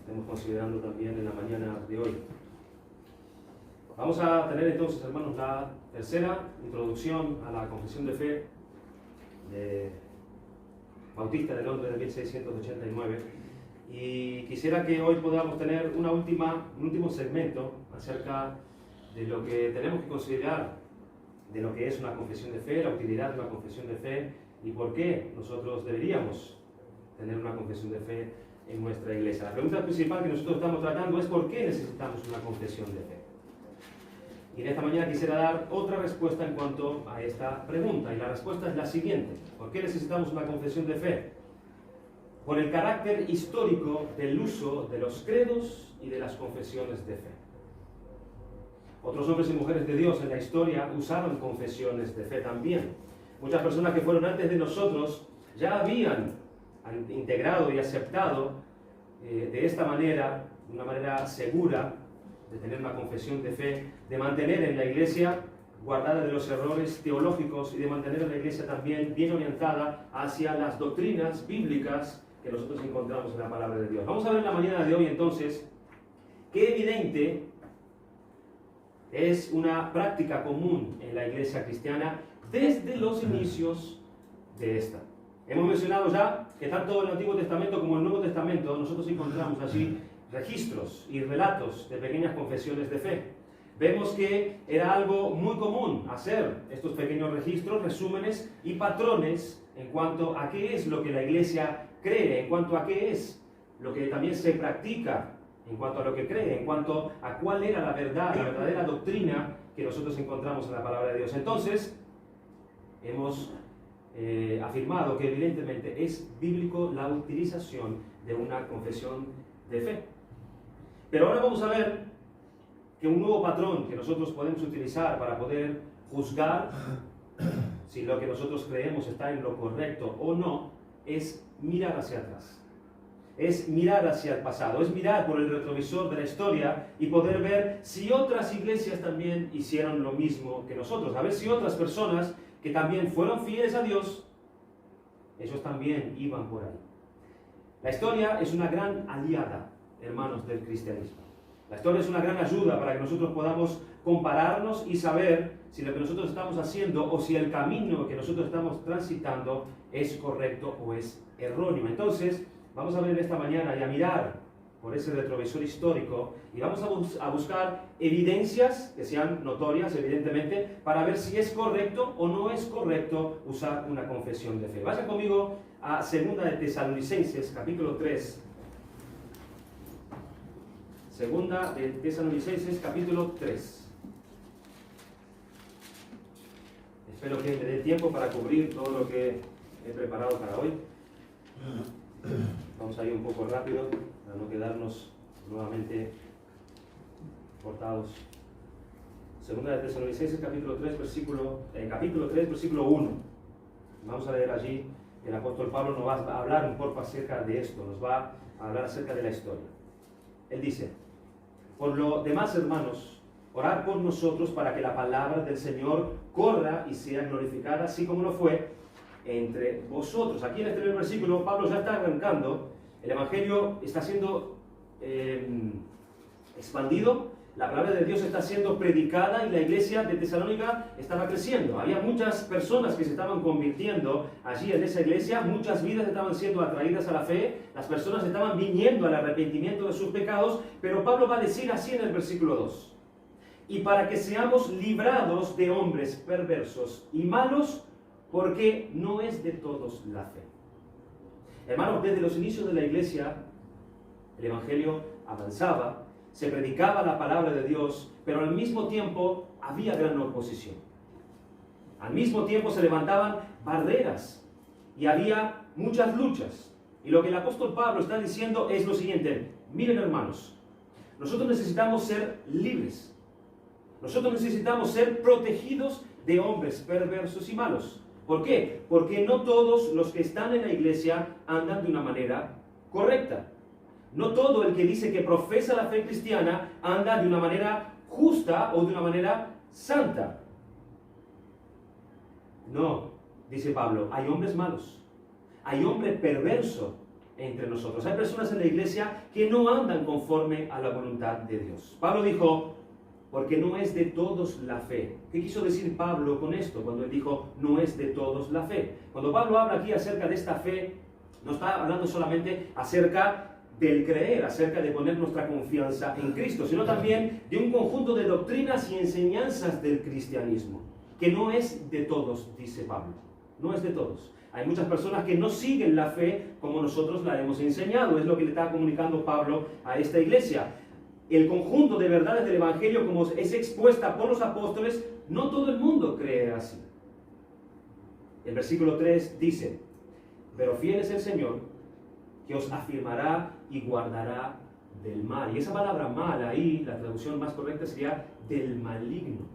estemos considerando también en la mañana de hoy. Vamos a tener entonces, hermanos, la tercera introducción a la confesión de fe de Bautista de Londres de 1689. Y quisiera que hoy podamos tener un último segmento acerca de lo que tenemos que considerar de lo que es una confesión de fe, la utilidad de una confesión de fe y por qué nosotros deberíamos tener una confesión de fe en nuestra iglesia. La pregunta principal que nosotros estamos tratando es ¿por qué necesitamos una confesión de fe? Y en esta mañana quisiera dar otra respuesta en cuanto a esta pregunta, y la respuesta es la siguiente: ¿por qué necesitamos una confesión de fe? Por el carácter histórico del uso de los credos y de las confesiones de fe. Otros hombres y mujeres de Dios en la historia usaron confesiones de fe también. Muchas personas que fueron antes de nosotros ya habían integrado y aceptado de esta manera, de una manera segura, de tener una confesión de fe, de mantener en la iglesia guardada de los errores teológicos y de mantener a la iglesia también bien orientada hacia las doctrinas bíblicas que nosotros encontramos en la palabra de Dios. Vamos a ver en la mañana de hoy entonces qué evidente es una práctica común en la iglesia cristiana desde los inicios de esta. Hemos mencionado ya que tanto en el Antiguo Testamento como en el Nuevo Testamento nosotros encontramos allí registros y relatos de pequeñas confesiones de fe. Vemos que era algo muy común hacer estos pequeños registros, resúmenes y patrones en cuanto a qué es lo que la iglesia cree, en cuanto a qué es lo que también se practica, en cuanto a lo que cree, en cuanto a cuál era la verdad, la verdadera doctrina que nosotros encontramos en la palabra de Dios. Entonces, hemos afirmado que evidentemente es bíblico la utilización de una confesión de fe. Pero ahora vamos a ver que un nuevo patrón que nosotros podemos utilizar para poder juzgar si lo que nosotros creemos está en lo correcto o no, es mirar hacia atrás. Es mirar hacia el pasado, es mirar por el retrovisor de la historia y poder ver si otras iglesias también hicieron lo mismo que nosotros. A ver si otras personas que también fueron fieles a Dios, ellos también iban por ahí. La historia es una gran aliada, hermanos, del cristianismo. La historia es una gran ayuda para que nosotros podamos compararnos y saber si lo que nosotros estamos haciendo o si el camino que nosotros estamos transitando es correcto o es erróneo. Entonces, vamos a ver esta mañana y a mirar por ese retrovisor histórico y vamos a buscar evidencias que sean notorias, evidentemente, para ver si es correcto o no es correcto usar una confesión de fe. Vayan conmigo a 2 de Tesalonicenses, capítulo 3. 2 de Tesalonicenses, capítulo 3. Espero que me dé tiempo para cubrir todo lo que he preparado para hoy. Vamos a ir un poco rápido para no quedarnos nuevamente cortados. 2 de Tesalonicenses, capítulo 3, versículo 1. Vamos a leer allí. El apóstol Pablo nos va a hablar un poco acerca de esto, nos va a hablar acerca de la historia. Él dice: por lo demás, hermanos, orad por nosotros para que la palabra del Señor corra y sea glorificada, así como lo fue entre vosotros. Aquí en este primer versículo, Pablo ya está arrancando. El Evangelio está siendo expandido, la palabra de Dios está siendo predicada y la iglesia de Tesalónica estaba creciendo. Había muchas personas que se estaban convirtiendo allí en esa iglesia, muchas vidas estaban siendo atraídas a la fe, las personas estaban viniendo al arrepentimiento de sus pecados, pero Pablo va a decir así en el versículo 2: y para que seamos librados de hombres perversos y malos, porque no es de todos la fe. Hermanos, desde los inicios de la iglesia, el Evangelio avanzaba, se predicaba la palabra de Dios, pero al mismo tiempo había gran oposición. Al mismo tiempo se levantaban barreras y había muchas luchas. Y lo que el apóstol Pablo está diciendo es lo siguiente: miren, hermanos, nosotros necesitamos ser libres. Nosotros necesitamos ser protegidos de hombres perversos y malos. ¿Por qué? Porque no todos los que están en la iglesia andan de una manera correcta. No todo el que dice que profesa la fe cristiana anda de una manera justa o de una manera santa. No, dice Pablo, hay hombres malos, hay hombre perverso entre nosotros. Hay personas en la iglesia que no andan conforme a la voluntad de Dios. Pablo dijo, porque no es de todos la fe. ¿Qué quiso decir Pablo con esto cuando él dijo, no es de todos la fe? Cuando Pablo habla aquí acerca de esta fe, no está hablando solamente acerca del creer, acerca de poner nuestra confianza en Cristo, sino también de un conjunto de doctrinas y enseñanzas del cristianismo, que no es de todos, dice Pablo. No es de todos. Hay muchas personas que no siguen la fe como nosotros la hemos enseñado. Es lo que le está comunicando Pablo a esta iglesia. El conjunto de verdades del Evangelio, como es expuesta por los apóstoles, no todo el mundo cree así. El versículo 3 dice, pero fiel es el Señor, que os afirmará y guardará del mal. Y esa palabra mal ahí, la traducción más correcta sería del maligno,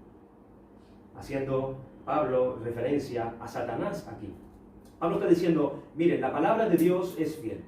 haciendo Pablo referencia a Satanás aquí. Pablo está diciendo, miren, la palabra de Dios es fiel.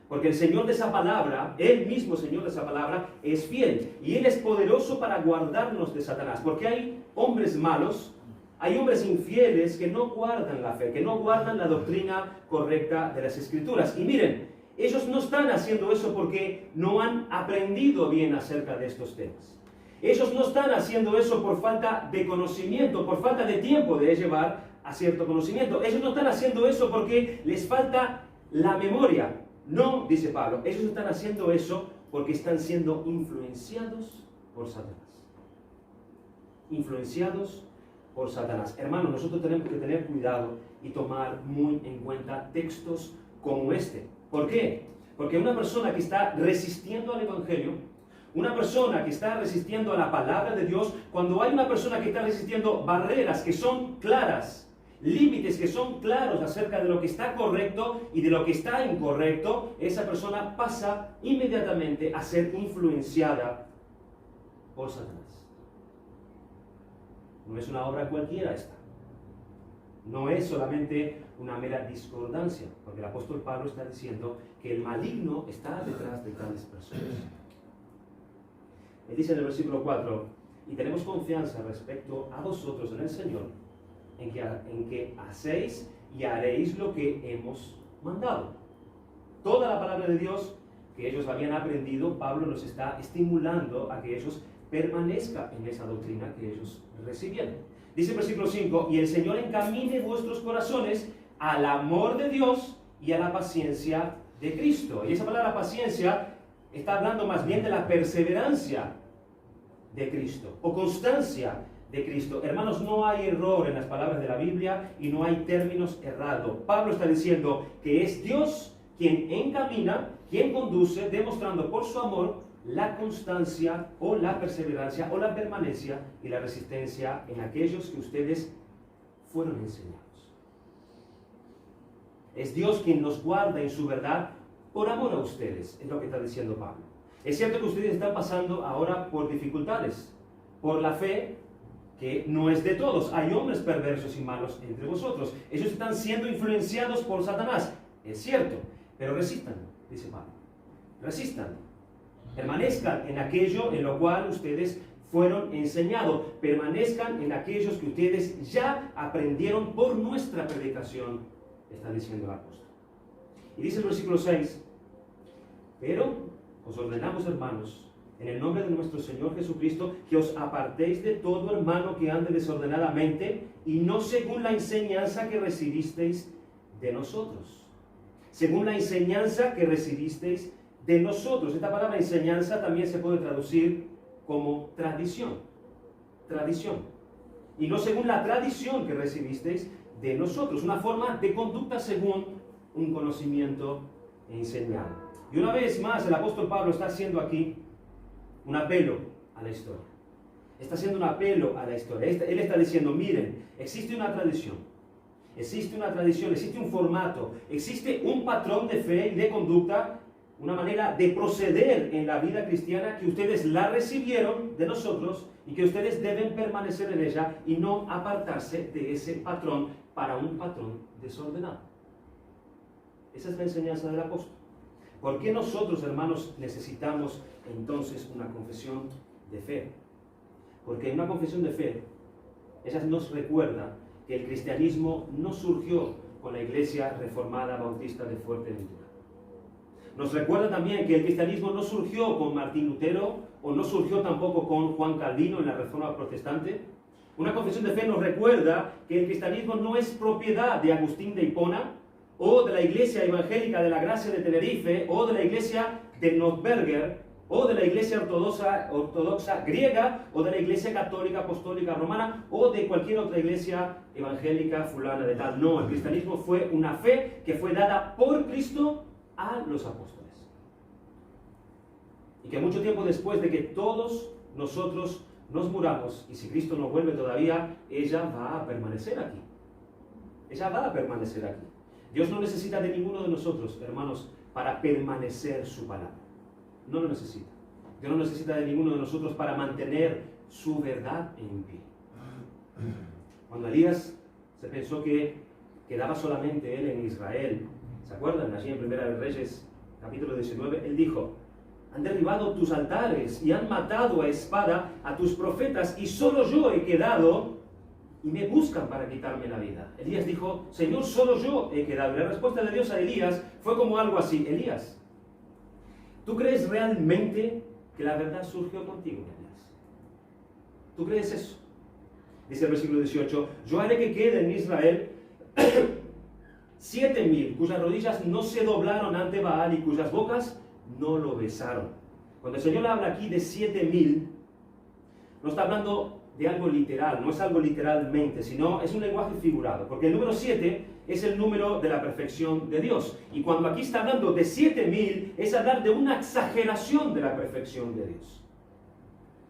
Porque el Señor de esa palabra, Él mismo Señor de esa palabra, es fiel. Y Él es poderoso para guardarnos de Satanás. Porque hay hombres malos, hay hombres infieles que no guardan la fe, que no guardan la doctrina correcta de las Escrituras. Y miren, ellos no están haciendo eso porque no han aprendido bien acerca de estos temas. Ellos no están haciendo eso por falta de conocimiento, por falta de tiempo de llevar a cierto conocimiento. Ellos no están haciendo eso porque les falta la memoria. No, dice Pablo, ellos están haciendo eso porque están siendo influenciados por Satanás. Influenciados por Satanás. Hermanos, nosotros tenemos que tener cuidado y tomar muy en cuenta textos como este. ¿Por qué? Porque una persona que está resistiendo al Evangelio, una persona que está resistiendo a la palabra de Dios, cuando hay una persona que está resistiendo barreras que son claras, límites que son claros acerca de lo que está correcto y de lo que está incorrecto, esa persona pasa inmediatamente a ser influenciada por Satanás. No es una obra cualquiera esta. No es solamente una mera discordancia, porque el apóstol Pablo está diciendo que el maligno está detrás de tales personas. Él dice en el versículo 4, y tenemos confianza respecto a vosotros en el Señor, en que hacéis y haréis lo que hemos mandado. Toda la palabra de Dios que ellos habían aprendido, Pablo los está estimulando a que ellos permanezcan en esa doctrina que ellos recibieron. Dice el versículo 5, y el Señor encamine vuestros corazones al amor de Dios y a la paciencia de Cristo. Y esa palabra paciencia está hablando más bien de la perseverancia de Cristo, o constancia de Cristo. Hermanos, no hay error en las palabras de la Biblia y no hay términos errados. Pablo está diciendo que es Dios quien encamina, quien conduce, demostrando por su amor la constancia o la perseverancia o la permanencia y la resistencia en aquellos que ustedes fueron enseñados. Es Dios quien nos guarda en su verdad por amor a ustedes, es lo que está diciendo Pablo. Es cierto que ustedes están pasando ahora por dificultades, por la fe que no es de todos. Hay hombres perversos y malos entre vosotros. Ellos están siendo influenciados por Satanás, es cierto, pero resistan, dice Pablo. Resistan. Permanezcan en aquello en lo cual ustedes fueron enseñados. Permanezcan en aquellos que ustedes ya aprendieron por nuestra predicación, está diciendo el apóstol. Y dice el versículo 6, pero os ordenamos, hermanos, en el nombre de nuestro Señor Jesucristo, que os apartéis de todo hermano que ande desordenadamente y no según la enseñanza que recibisteis de nosotros. Según la enseñanza que recibisteis de nosotros. Esta palabra enseñanza también se puede traducir como tradición. Tradición. Y no según la tradición que recibisteis de nosotros. Una forma de conducta según un conocimiento enseñado. Y una vez más el apóstol Pablo está haciendo aquí un apelo a la historia. Está haciendo un apelo a la historia. Él está diciendo, miren, existe una tradición. Existe una tradición, existe un formato, existe un patrón de fe y de conducta, una manera de proceder en la vida cristiana que ustedes la recibieron de nosotros y que ustedes deben permanecer en ella y no apartarse de ese patrón para un patrón desordenado. Esa es la enseñanza del apóstol. ¿Por qué nosotros, hermanos, necesitamos entonces una confesión de fe? Porque una confesión de fe, ella nos recuerda que el cristianismo no surgió con la iglesia reformada bautista de Fuerteventura. nos recuerda también que el cristianismo no surgió con Martín Lutero o no surgió tampoco con Juan Calvino en la Reforma Protestante. Una confesión de fe nos recuerda que el cristianismo no es propiedad de Agustín de Hipona o de la Iglesia Evangélica de la Gracia de Tenerife o de la Iglesia de Notberger o de la Iglesia ortodoxa griega o de la Iglesia católica apostólica romana o de cualquier otra iglesia evangélica fulana de tal. No, el cristianismo fue una fe que fue dada por Cristo a los apóstoles. Y que mucho tiempo después de que todos nosotros nos muramos, y si Cristo no vuelve todavía, ella va a permanecer aquí. Ella va a permanecer aquí. Dios no necesita de ninguno de nosotros, hermanos, para permanecer su palabra. No lo necesita. Dios no necesita de ninguno de nosotros para mantener su verdad en pie. Cuando Elías se pensó que quedaba solamente él en Israel, ¿se acuerdan? Allí en Primera de Reyes, capítulo 19, él dijo: han derribado tus altares y han matado a espada a tus profetas y solo yo he quedado y me buscan para quitarme la vida. Elías dijo: Señor, solo yo he quedado. Y la respuesta de Dios a Elías fue como algo así: Elías, ¿tú crees realmente que la verdad surgió contigo, Elías? ¿Tú crees eso? Dice el versículo 18: yo haré que quede en Israel 7,000 cuyas rodillas no se doblaron ante Baal y cuyas bocas no lo besaron. Cuando el Señor habla aquí de 7,000, no está hablando de algo literal, no es algo literalmente, sino es un lenguaje figurado, porque el número 7 es el número de la perfección de Dios. Y cuando aquí está hablando de 7,000, es hablar de una exageración de la perfección de Dios.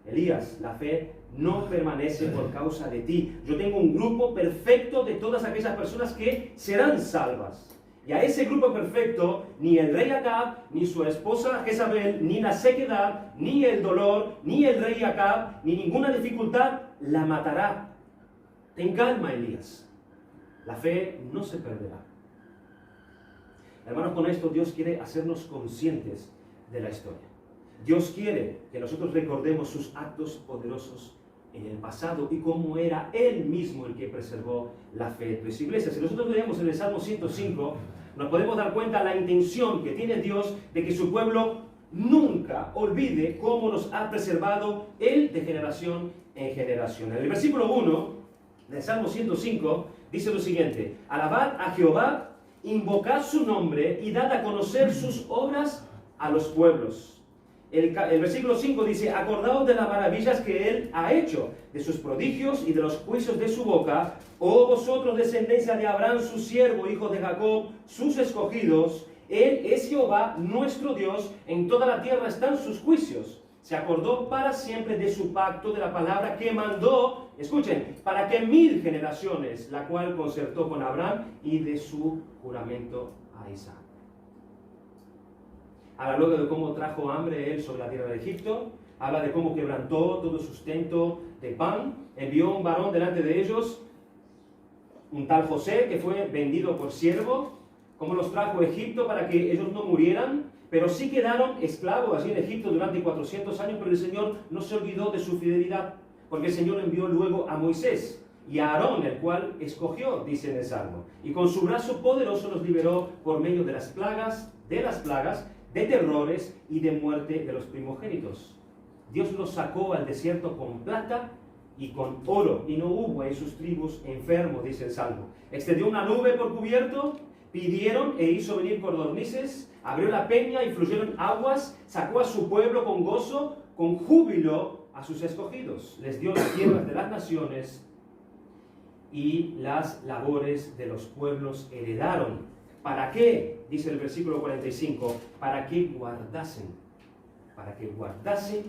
Elías, la fe no permanece por causa de ti. Yo tengo un grupo perfecto de todas aquellas personas que serán salvas. Y a ese grupo perfecto, ni el rey Acab, ni su esposa Jezabel, ni la sequedad, ni el dolor, ni el rey Acab, ni ninguna dificultad la matará. Ten calma, Elías. La fe no se perderá. Hermanos, con esto Dios quiere hacernos conscientes de la historia. Dios quiere que nosotros recordemos sus actos poderosos en el pasado y cómo era Él mismo el que preservó la fe de su iglesia. Si nosotros leemos en el Salmo 105, nos podemos dar cuenta de la intención que tiene Dios de que su pueblo nunca olvide cómo nos ha preservado Él de generación en generación. En el versículo 1 del Salmo 105 dice lo siguiente: alabad a Jehová, invocad su nombre y dad a conocer sus obras a los pueblos. El versículo 5 dice: acordaos de las maravillas que Él ha hecho, de sus prodigios y de los juicios de su boca, oh vosotros descendencia de Abraham su siervo, hijos de Jacob, sus escogidos. Él es Jehová nuestro Dios, en toda la tierra están sus juicios. Se acordó para siempre de su pacto, de la palabra que mandó, escuchen, para que 1000 generaciones, la cual concertó con Abraham, y de su juramento a Isaac. Habla luego de cómo trajo hambre él sobre la tierra de Egipto. Habla de cómo quebrantó todo sustento de pan. Envió un varón delante de ellos, un tal José, que fue vendido por siervo. Cómo los trajo a Egipto para que ellos no murieran, pero sí quedaron esclavos allí en Egipto durante 400 años. Pero el Señor no se olvidó de su fidelidad, porque el Señor envió luego a Moisés y a Aarón, el cual escogió, dice en el Salmo. Y con su brazo poderoso los liberó por medio de las plagas, de terrores y de muerte de los primogénitos. Dios los sacó al desierto con plata y con oro, y no hubo en sus tribus enfermo, dice el Salmo. Extendió una nube por cubierto, pidieron e hizo venir codornices, abrió la peña y fluyeron aguas, sacó a su pueblo con gozo, con júbilo a sus escogidos. Les dio las tierras de las naciones y las labores de los pueblos heredaron. ¿Para qué? Dice el versículo 45, para que guardasen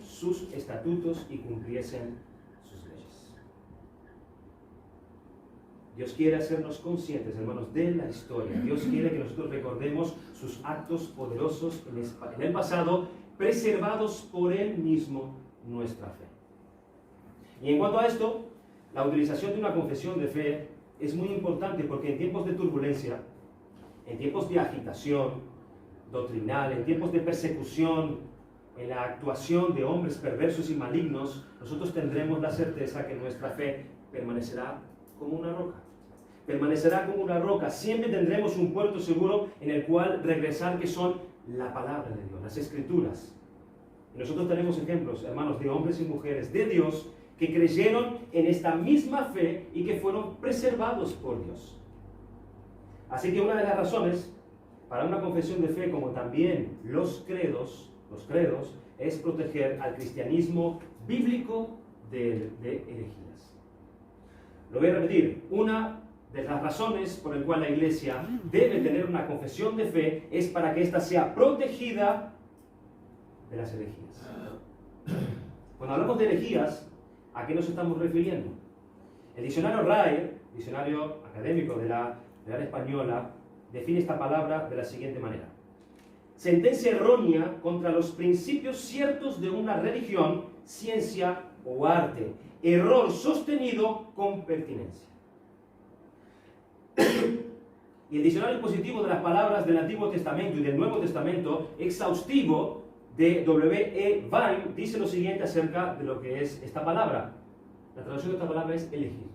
sus estatutos y cumpliesen sus leyes. Dios quiere hacernos conscientes, hermanos, de la historia. Dios quiere que nosotros recordemos sus actos poderosos en el pasado, preservados por Él mismo, nuestra fe. Y en cuanto a esto, la utilización de una confesión de fe es muy importante, porque en tiempos de turbulencia, en tiempos de agitación doctrinal, en tiempos de persecución, en la actuación de hombres perversos y malignos, nosotros tendremos la certeza que nuestra fe permanecerá como una roca. Permanecerá como una roca. Siempre tendremos un puerto seguro en el cual regresar, que son la palabra de Dios, las Escrituras. Y nosotros tenemos ejemplos, hermanos, de hombres y mujeres de Dios que creyeron en esta misma fe y que fueron preservados por Dios. Así que una de las razones para una confesión de fe, como también los credos, es proteger al cristianismo bíblico de herejías. Lo voy a repetir, una de las razones por las cuales la Iglesia debe tener una confesión de fe es para que ésta sea protegida de las herejías. Cuando hablamos de herejías, ¿a qué nos estamos refiriendo? El diccionario RAE, diccionario académico de la Real Española, define esta palabra de la siguiente manera: sentencia errónea contra los principios ciertos de una religión, ciencia o arte. Error sostenido con pertinencia. Y el diccionario positivo de las palabras del Antiguo Testamento y del Nuevo Testamento, exhaustivo, de W.E. Vine, dice lo siguiente acerca de lo que es esta palabra. La traducción de esta palabra es elegir.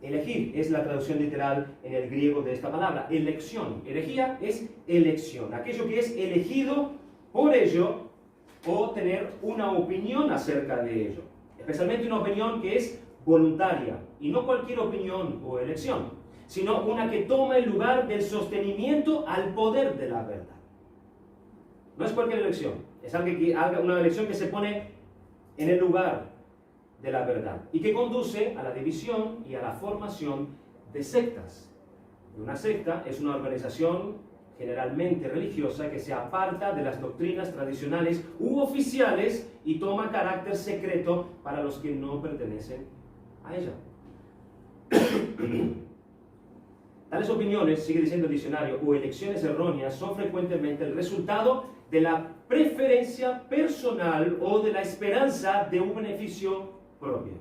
Elegir es la traducción literal en el griego de esta palabra. Elección. Herejía es elección. Aquello que es elegido por ello o tener una opinión acerca de ello. Especialmente una opinión que es voluntaria. Y no cualquier opinión o elección, sino una que toma el lugar del sostenimiento al poder de la verdad. No es cualquier elección. Es una elección que se pone en el lugar de la verdad y que conduce a la división y a la formación de sectas. Una secta es una organización generalmente religiosa que se aparta de las doctrinas tradicionales u oficiales y toma carácter secreto para los que no pertenecen a ella. Tales opiniones, sigue diciendo el diccionario, o elecciones erróneas son frecuentemente el resultado de la preferencia personal o de la esperanza de un beneficio propio.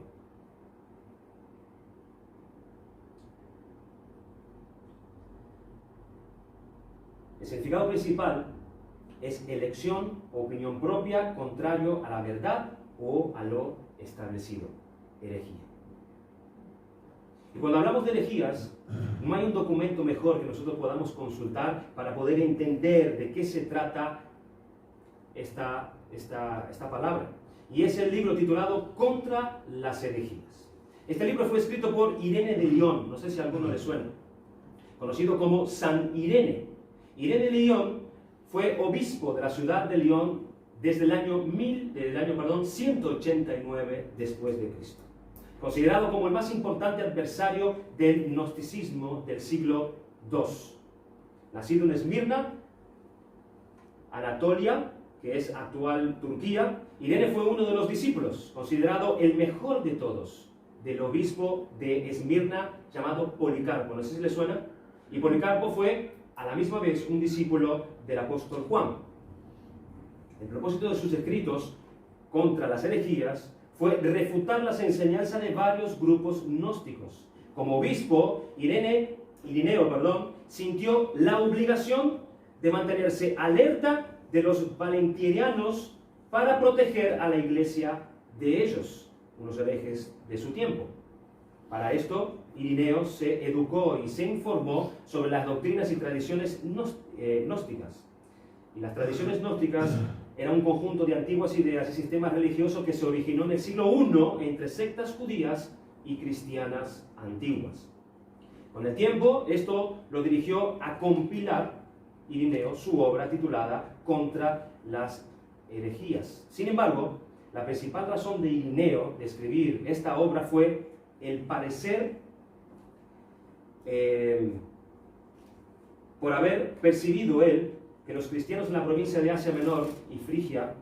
El significado principal es elección o opinión propia contrario a la verdad o a lo establecido. Herejía. Y cuando hablamos de herejías, no hay un documento mejor que nosotros podamos consultar para poder entender de qué se trata esta palabra. Y es el libro titulado Contra las herejías. Este libro fue escrito por Irene de Lyon, no sé si a alguno le suena, conocido como San Irene. Irene de Lyon fue obispo de la ciudad de Lyon desde el año 189 después de Cristo. Considerado como el más importante adversario del gnosticismo del siglo II. Nacido en Esmirna, Anatolia, que es actual Turquía, Irene fue uno de los discípulos, considerado el mejor de todos, del obispo de Esmirna llamado Policarpo. No sé si le suena. Y Policarpo fue a la misma vez un discípulo del apóstol Juan. El propósito de sus escritos contra las herejías fue refutar las enseñanzas de varios grupos gnósticos. Como obispo, Irineo sintió la obligación de mantenerse alerta de los valentinianos para proteger a la iglesia de ellos, unos herejes de su tiempo. Para esto, Irineo se educó y se informó sobre las doctrinas y tradiciones gnósticas. Y las tradiciones gnósticas era un conjunto de antiguas ideas y sistemas religiosos que se originó en el siglo I entre sectas judías y cristianas antiguas. Con el tiempo, esto lo dirigió a compilar Irineo su obra titulada Contra las herejías. Sin embargo, la principal razón de Irineo de escribir esta obra fue el parecer por haber percibido él que los cristianos en la provincia de Asia Menor y Frigia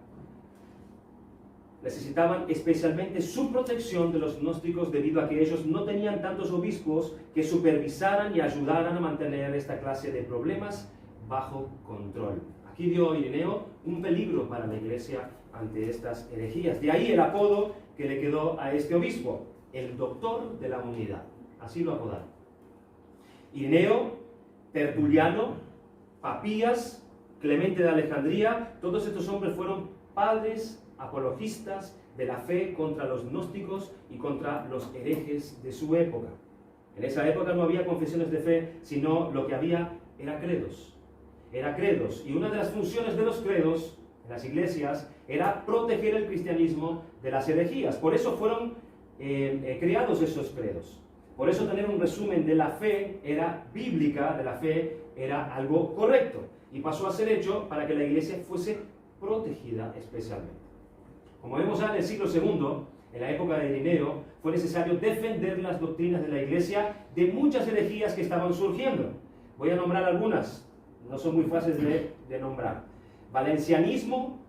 necesitaban especialmente su protección de los gnósticos debido a que ellos no tenían tantos obispos que supervisaran y ayudaran a mantener esta clase de problemas bajo control. Aquí vio Irineo un peligro para la iglesia ante estas herejías. De ahí el apodo que le quedó a este obispo, el doctor de la unidad. Así lo apodaron. Irineo, Tertuliano, Papías, Clemente de Alejandría, todos estos hombres fueron padres apologistas de la fe contra los gnósticos y contra los herejes de su época. En esa época no había confesiones de fe, sino lo que había era credos. era credos. Y una de las funciones de los credos en las iglesias era proteger el cristianismo de las herejías. Por eso fueron creados esos credos. Por eso tener un resumen de la fe era bíblica, de la fe era algo correcto. Y pasó a ser hecho para que la iglesia fuese protegida especialmente. Como vemos ya en el siglo II, en la época de Ireneo, fue necesario defender las doctrinas de la iglesia de muchas herejías que estaban surgiendo. Voy a nombrar algunas, no son muy fáciles de nombrar. Valencianismo,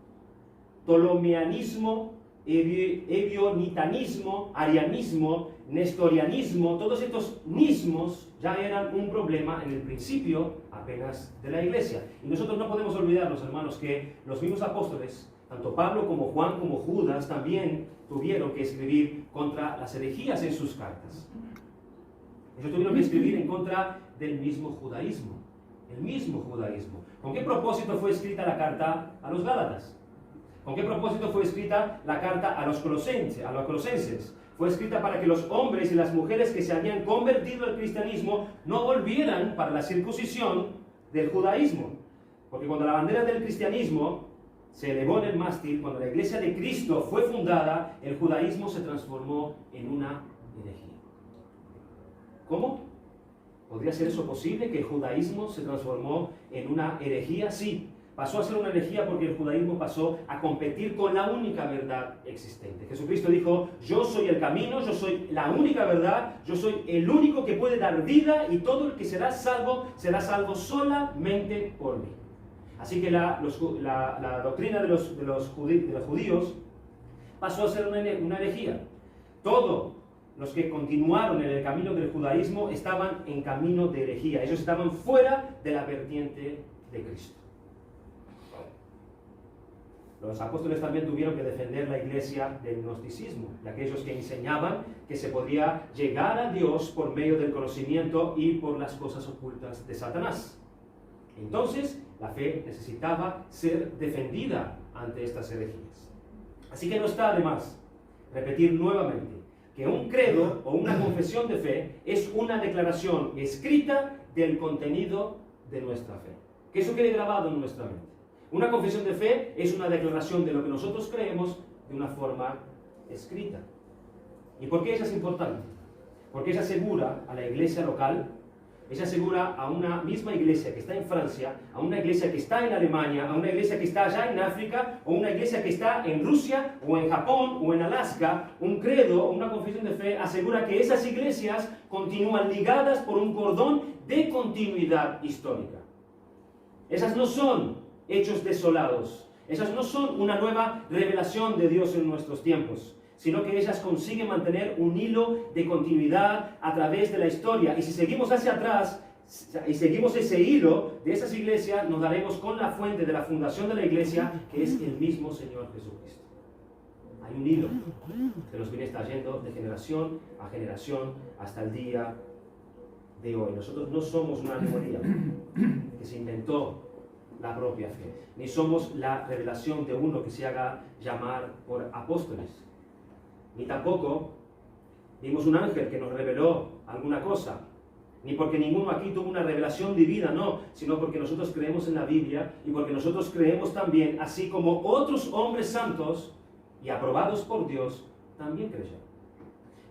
Ptolomeanismo, Ebionitanismo, Arianismo, Nestorianismo, todos estos nismos ya eran un problema en el principio apenas de la iglesia. Y nosotros no podemos olvidarnos, hermanos, que los mismos apóstoles, tanto Pablo como Juan como Judas, también tuvieron que escribir contra las herejías en sus cartas. Ellos tuvieron que escribir en contra del mismo judaísmo. El mismo judaísmo. ¿Con qué propósito fue escrita la carta a los Gálatas? ¿Con qué propósito fue escrita la carta a los colosenses? Fue escrita para que los hombres y las mujeres que se habían convertido al cristianismo no volvieran para la circuncisión del judaísmo. Porque cuando la bandera del cristianismo se elevó en el mástil, cuando la iglesia de Cristo fue fundada, el judaísmo se transformó en una herejía. ¿Cómo? ¿Podría ser eso posible, que el judaísmo se transformó en una herejía? Sí, pasó a ser una herejía porque el judaísmo pasó a competir con la única verdad existente. Jesucristo dijo: yo soy el camino, yo soy la única verdad, yo soy el único que puede dar vida, y todo el que será salvo solamente por mí. Así que la doctrina de los judíos pasó a ser una herejía. Todos los que continuaron en el camino del judaísmo estaban en camino de herejía. Ellos estaban fuera de la vertiente de Cristo. Los apóstoles también tuvieron que defender la iglesia del gnosticismo, de aquellos que enseñaban que se podía llegar a Dios por medio del conocimiento y por las cosas ocultas de Satanás. Entonces, la fe necesitaba ser defendida ante estas herejías. Así que no está de más repetir nuevamente que un credo o una confesión de fe es una declaración escrita del contenido de nuestra fe. Que eso quede grabado en nuestra mente. Una confesión de fe es una declaración de lo que nosotros creemos de una forma escrita. ¿Y por qué ella es importante? Porque ella asegura a la iglesia local, ella asegura a una misma iglesia que está en Francia, a una iglesia que está en Alemania, a una iglesia que está allá en África, o una iglesia que está en Rusia, o en Japón, o en Alaska. Un credo, una confesión de fe, asegura que esas iglesias continúan ligadas por un cordón de continuidad histórica. Esas no son hechos desolados, esas no son una nueva revelación de Dios en nuestros tiempos, sino que ellas consiguen mantener un hilo de continuidad a través de la historia. Y si seguimos hacia atrás y seguimos ese hilo de esas iglesias, nos daremos con la fuente de la fundación de la iglesia, que es el mismo Señor Jesucristo. Hay un hilo que nos viene trayendo de generación a generación hasta el día de hoy. Nosotros no somos una alegoría que se inventó la propia fe, ni somos la revelación de uno que se haga llamar por apóstoles, ni tampoco vimos un ángel que nos reveló alguna cosa, ni porque ninguno aquí tuvo una revelación divina, no, sino porque nosotros creemos en la Biblia y porque nosotros creemos también, así como otros hombres santos y aprobados por Dios también creyeron.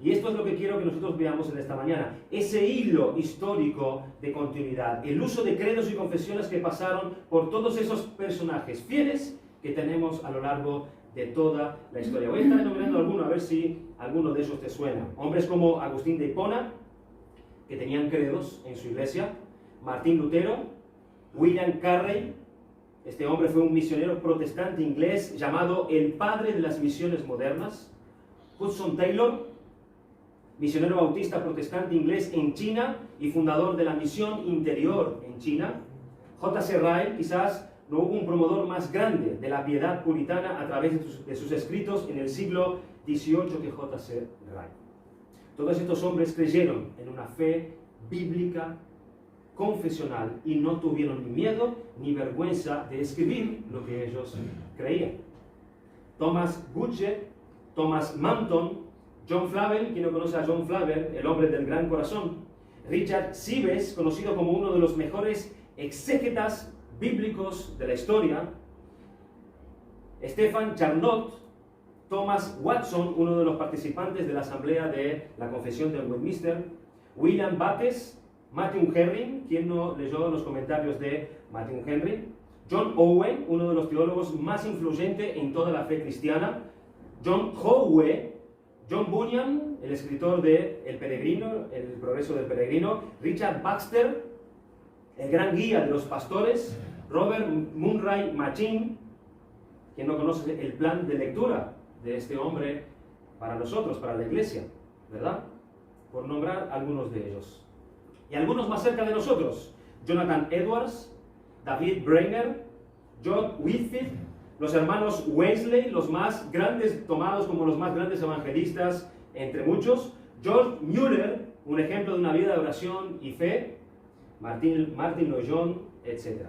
Y esto es lo que quiero que nosotros veamos en esta mañana, ese hilo histórico de continuidad, el uso de credos y confesiones que pasaron por todos esos personajes fieles que tenemos a lo largo de toda la historia. Voy a estar enumerando alguno, a ver si alguno de ellos te suena. Hombres como Agustín de Hipona, que tenían credos en su iglesia, Martín Lutero, William Carey. Este hombre fue un misionero protestante inglés llamado el padre de las misiones modernas. Hudson Taylor, misionero bautista protestante inglés en China y fundador de la misión interior en China. J.C. Ryle, quizás no hubo un promotor más grande de la piedad puritana a través de sus escritos en el siglo XVIII que J.C. Ryle. Todos estos hombres creyeron en una fe bíblica, confesional, y no tuvieron ni miedo ni vergüenza de escribir lo que ellos creían. Thomas Gutche, Thomas Manton, John Flavel, quien no conoce a John Flavel, el hombre del gran corazón. Richard Sibbes, conocido como uno de los mejores exégetas bíblicos de la historia, Stephen Charnock, Thomas Watson, uno de los participantes de la asamblea de la Confesión de Westminster, William Bates, Matthew Henry, quien no leyó los comentarios de Matthew Henry, John Owen, uno de los teólogos más influyentes en toda la fe cristiana, John Howe, John Bunyan, el escritor de El Peregrino, El Progreso del Peregrino, Richard Baxter, el gran guía de los pastores, Robert Murray Machin, quien no conoce el plan de lectura de este hombre para nosotros, para la iglesia, ¿verdad? Por nombrar algunos de ellos. Y algunos más cerca de nosotros, Jonathan Edwards, David Brainerd, John Whitfield, los hermanos Wesley, los más grandes, tomados como los más grandes evangelistas entre muchos, George Mueller, un ejemplo de una vida de oración y fe, Martin Lloyd-Jones, etc.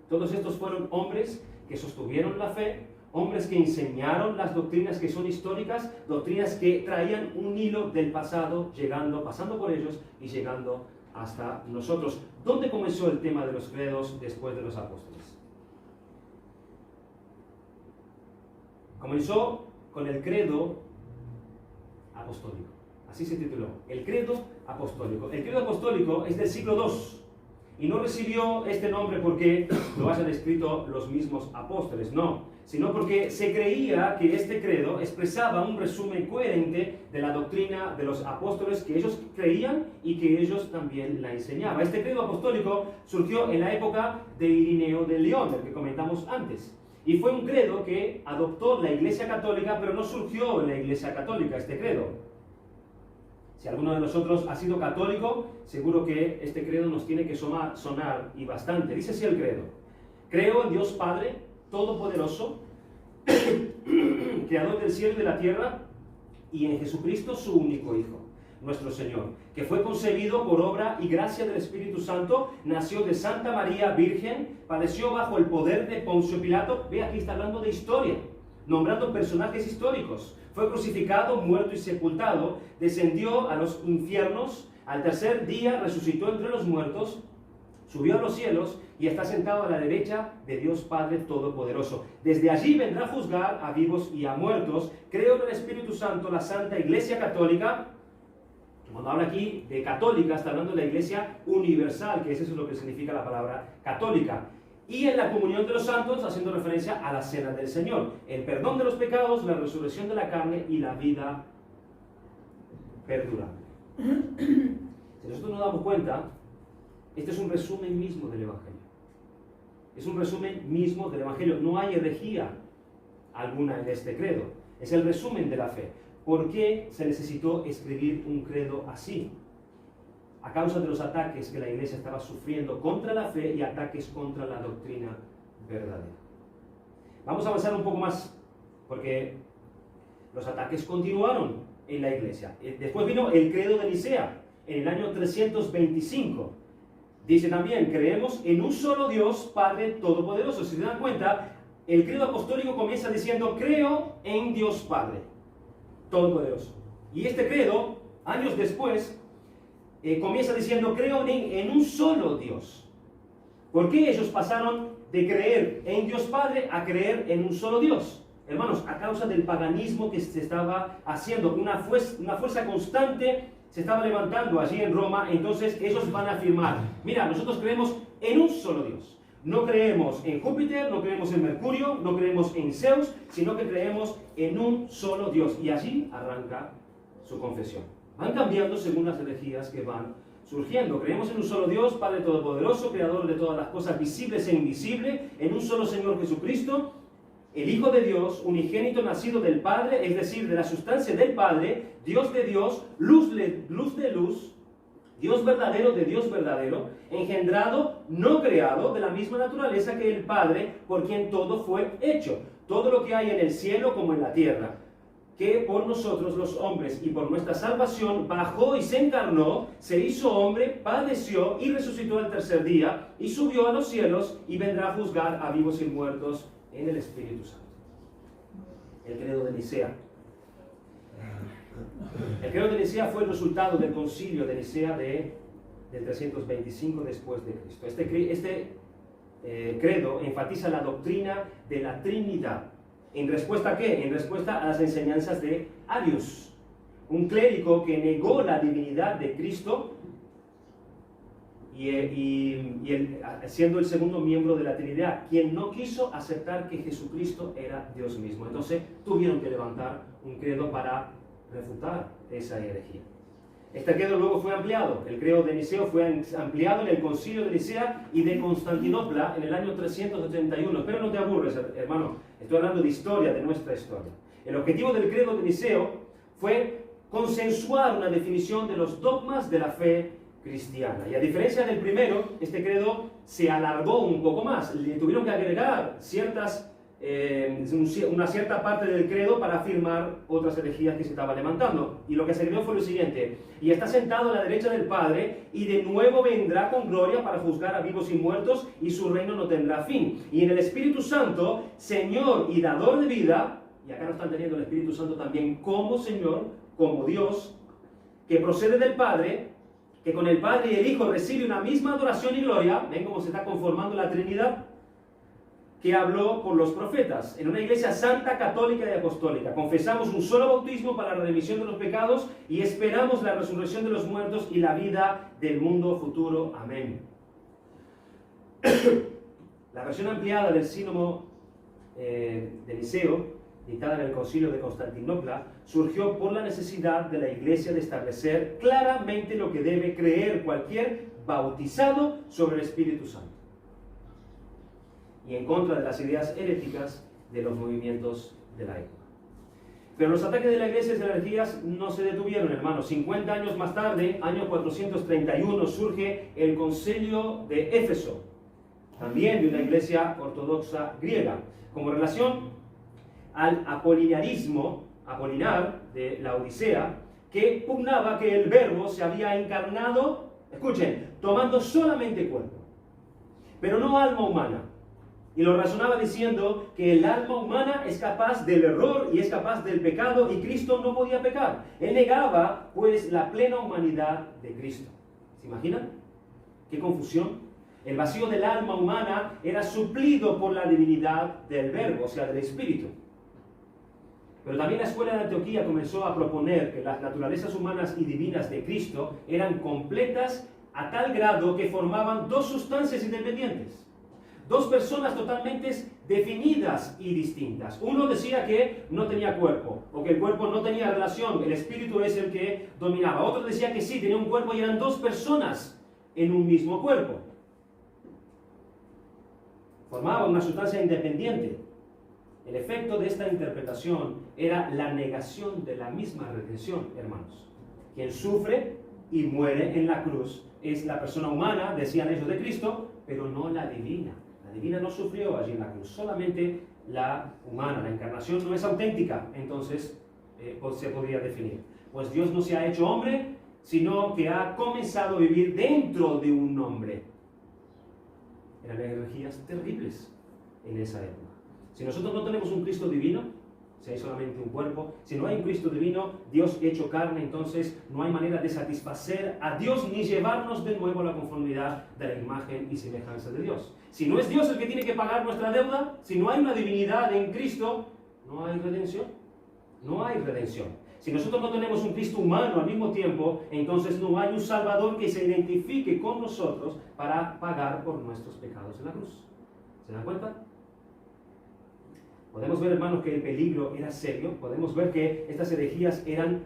Todos estos fueron hombres que sostuvieron la fe, hombres que enseñaron las doctrinas que son históricas, doctrinas que traían un hilo del pasado, pasando por ellos y llegando hasta nosotros. ¿Dónde comenzó el tema de los credos después de los apóstoles? Comenzó con el credo apostólico. Así se tituló, el credo apostólico. El credo apostólico es del siglo II y no recibió este nombre porque lo hayan escrito los mismos apóstoles, no, sino porque se creía que este credo expresaba un resumen coherente de la doctrina de los apóstoles que ellos creían y que ellos también la enseñaban. Este credo apostólico surgió en la época de Irineo de León, el que comentamos antes. Y fue un credo que adoptó la Iglesia Católica, pero no surgió en la Iglesia Católica este credo. Si alguno de nosotros ha sido católico, seguro que este credo nos tiene que sonar y bastante. Dice así el credo: creo en Dios Padre Todopoderoso, Creador del cielo y de la tierra, y en Jesucristo, su único Hijo, nuestro Señor, que fue concebido por obra y gracia del Espíritu Santo, nació de Santa María Virgen, padeció bajo el poder de Poncio Pilato. Ve, aquí está hablando de historia, nombrando personajes históricos. Fue crucificado, muerto y sepultado, descendió a los infiernos, al tercer día resucitó entre los muertos, subió a los cielos y está sentado a la derecha de Dios Padre Todopoderoso. Desde allí vendrá a juzgar a vivos y a muertos. Creo en el Espíritu Santo, la Santa Iglesia Católica. Cuando habla aquí de católica, está hablando de la Iglesia universal, que eso es lo que significa la palabra católica. Y en la comunión de los santos, haciendo referencia a la cena del Señor, el perdón de los pecados, la resurrección de la carne y la vida perdurable. Si nosotros nos damos cuenta, este es un resumen mismo del Evangelio. Es un resumen mismo del Evangelio. No hay herejía alguna en este credo. Es el resumen de la fe. ¿Por qué se necesitó escribir un credo así? A causa de los ataques que la iglesia estaba sufriendo contra la fe y ataques contra la doctrina verdadera. Vamos a avanzar un poco más, porque los ataques continuaron en la iglesia. Después vino el credo de Nicea, en el año 325. Dice también, creemos en un solo Dios, Padre Todopoderoso. Si se dan cuenta, el credo apostólico comienza diciendo, creo en Dios Padre Todopoderoso. Y este credo, años después, comienza diciendo, creo en un solo Dios. ¿Por qué ellos pasaron de creer en Dios Padre a creer en un solo Dios? Hermanos, a causa del paganismo que se estaba haciendo, una fuerza constante se estaba levantando allí en Roma. Entonces ellos van a afirmar, mira, nosotros creemos en un solo Dios. No creemos en Júpiter, no creemos en Mercurio, no creemos en Zeus, sino que creemos en un solo Dios. Y allí arranca su confesión. Van cambiando según las herejías que van surgiendo. Creemos en un solo Dios, Padre Todopoderoso, Creador de todas las cosas visibles e invisibles, en un solo Señor Jesucristo, el Hijo de Dios, unigénito nacido del Padre, es decir, de la sustancia del Padre, Dios de Dios, luz de luz, Dios verdadero de Dios verdadero, engendrado, no creado, de la misma naturaleza que el Padre, por quien todo fue hecho, todo lo que hay en el cielo como en la tierra, que por nosotros los hombres y por nuestra salvación bajó y se encarnó, se hizo hombre, padeció y resucitó al tercer día, y subió a los cielos y vendrá a juzgar a vivos y muertos en el Espíritu Santo. El credo de Nicea. El credo de Nicea fue el resultado del concilio de Nicea del 325 después de Cristo. Este credo enfatiza la doctrina de la Trinidad. ¿En respuesta a qué? En respuesta a las enseñanzas de Arius, un clérigo que negó la divinidad de Cristo siendo el segundo miembro de la Trinidad, quien no quiso aceptar que Jesucristo era Dios mismo. Entonces tuvieron que levantar un credo para refutar esa herejía. Este credo luego fue ampliado. El credo de Niceo fue ampliado en el concilio de Nicea y de Constantinopla en el año 381. Espero no te aburres, hermano. Estoy hablando de historia, de nuestra historia. El objetivo del credo de Niceo fue consensuar una definición de los dogmas de la fe cristiana. Y a diferencia del primero, este credo se alargó un poco más. Le tuvieron que agregar una cierta parte del credo para afirmar otras herejías que se estaban levantando. Y lo que se agregó fue lo siguiente: y está sentado a la derecha del Padre, y de nuevo vendrá con gloria para juzgar a vivos y muertos, y su reino no tendrá fin. Y en el Espíritu Santo, Señor y dador de vida, y acá no están teniendo el Espíritu Santo también como Señor, como Dios, que procede del Padre, que con el Padre y el Hijo recibe una misma adoración y gloria. ¿Ven cómo se está conformando la Trinidad? Que habló por los profetas. En una iglesia santa, católica y apostólica confesamos un solo bautismo para la remisión de los pecados y esperamos la resurrección de los muertos y la vida del mundo futuro. Amén. La versión ampliada del sínodo de Niceo, dictada en el concilio de Constantinopla, surgió por la necesidad de la iglesia de establecer claramente lo que debe creer cualquier bautizado sobre el Espíritu Santo, y en contra de las ideas heréticas de los movimientos de la época. Pero los ataques de la iglesia y de las herejías no se detuvieron, hermanos. 50 años más tarde, año 431, surge el concilio de Éfeso, también de una iglesia ortodoxa griega, como relación al apolinarismo, Apolinar de la Odisea, que pugnaba que el Verbo se había encarnado, escuchen, tomando solamente cuerpo, pero no alma humana. Y lo razonaba diciendo que el alma humana es capaz del error y es capaz del pecado, y Cristo no podía pecar. Él negaba, pues, la plena humanidad de Cristo. ¿Se imaginan? ¿Qué confusión? El vacío del alma humana era suplido por la divinidad del Verbo, o sea, del Espíritu. Pero también la escuela de Antioquía comenzó a proponer que las naturalezas humanas y divinas de Cristo eran completas a tal grado que formaban dos sustancias independientes, dos personas totalmente definidas y distintas. Uno decía que no tenía cuerpo, o que el cuerpo no tenía relación, el espíritu es el que dominaba. Otro decía que sí, tenía un cuerpo y eran dos personas en un mismo cuerpo. Formaban una sustancia independiente. El efecto de esta interpretación era la negación de la misma redención, hermanos. Quien sufre y muere en la cruz es la persona humana, decían ellos, de Cristo, pero no la divina. La divina no sufrió allí en la cruz, solamente la humana. La encarnación no es auténtica, entonces se podría definir. Pues Dios no se ha hecho hombre, sino que ha comenzado a vivir dentro de un hombre. Eran herejías terribles en esa época. Si nosotros no tenemos un Cristo divino, si hay solamente un cuerpo, si no hay un Cristo divino, Dios hecho carne, entonces no hay manera de satisfacer a Dios ni llevarnos de nuevo a la conformidad de la imagen y semejanza de Dios. Si no es Dios el que tiene que pagar nuestra deuda, si no hay una divinidad en Cristo, no hay redención. No hay redención. Si nosotros no tenemos un Cristo humano al mismo tiempo, entonces no hay un Salvador que se identifique con nosotros para pagar por nuestros pecados en la cruz. ¿Se dan cuenta? Podemos ver, hermanos, que el peligro era serio. Podemos ver que estas herejías eran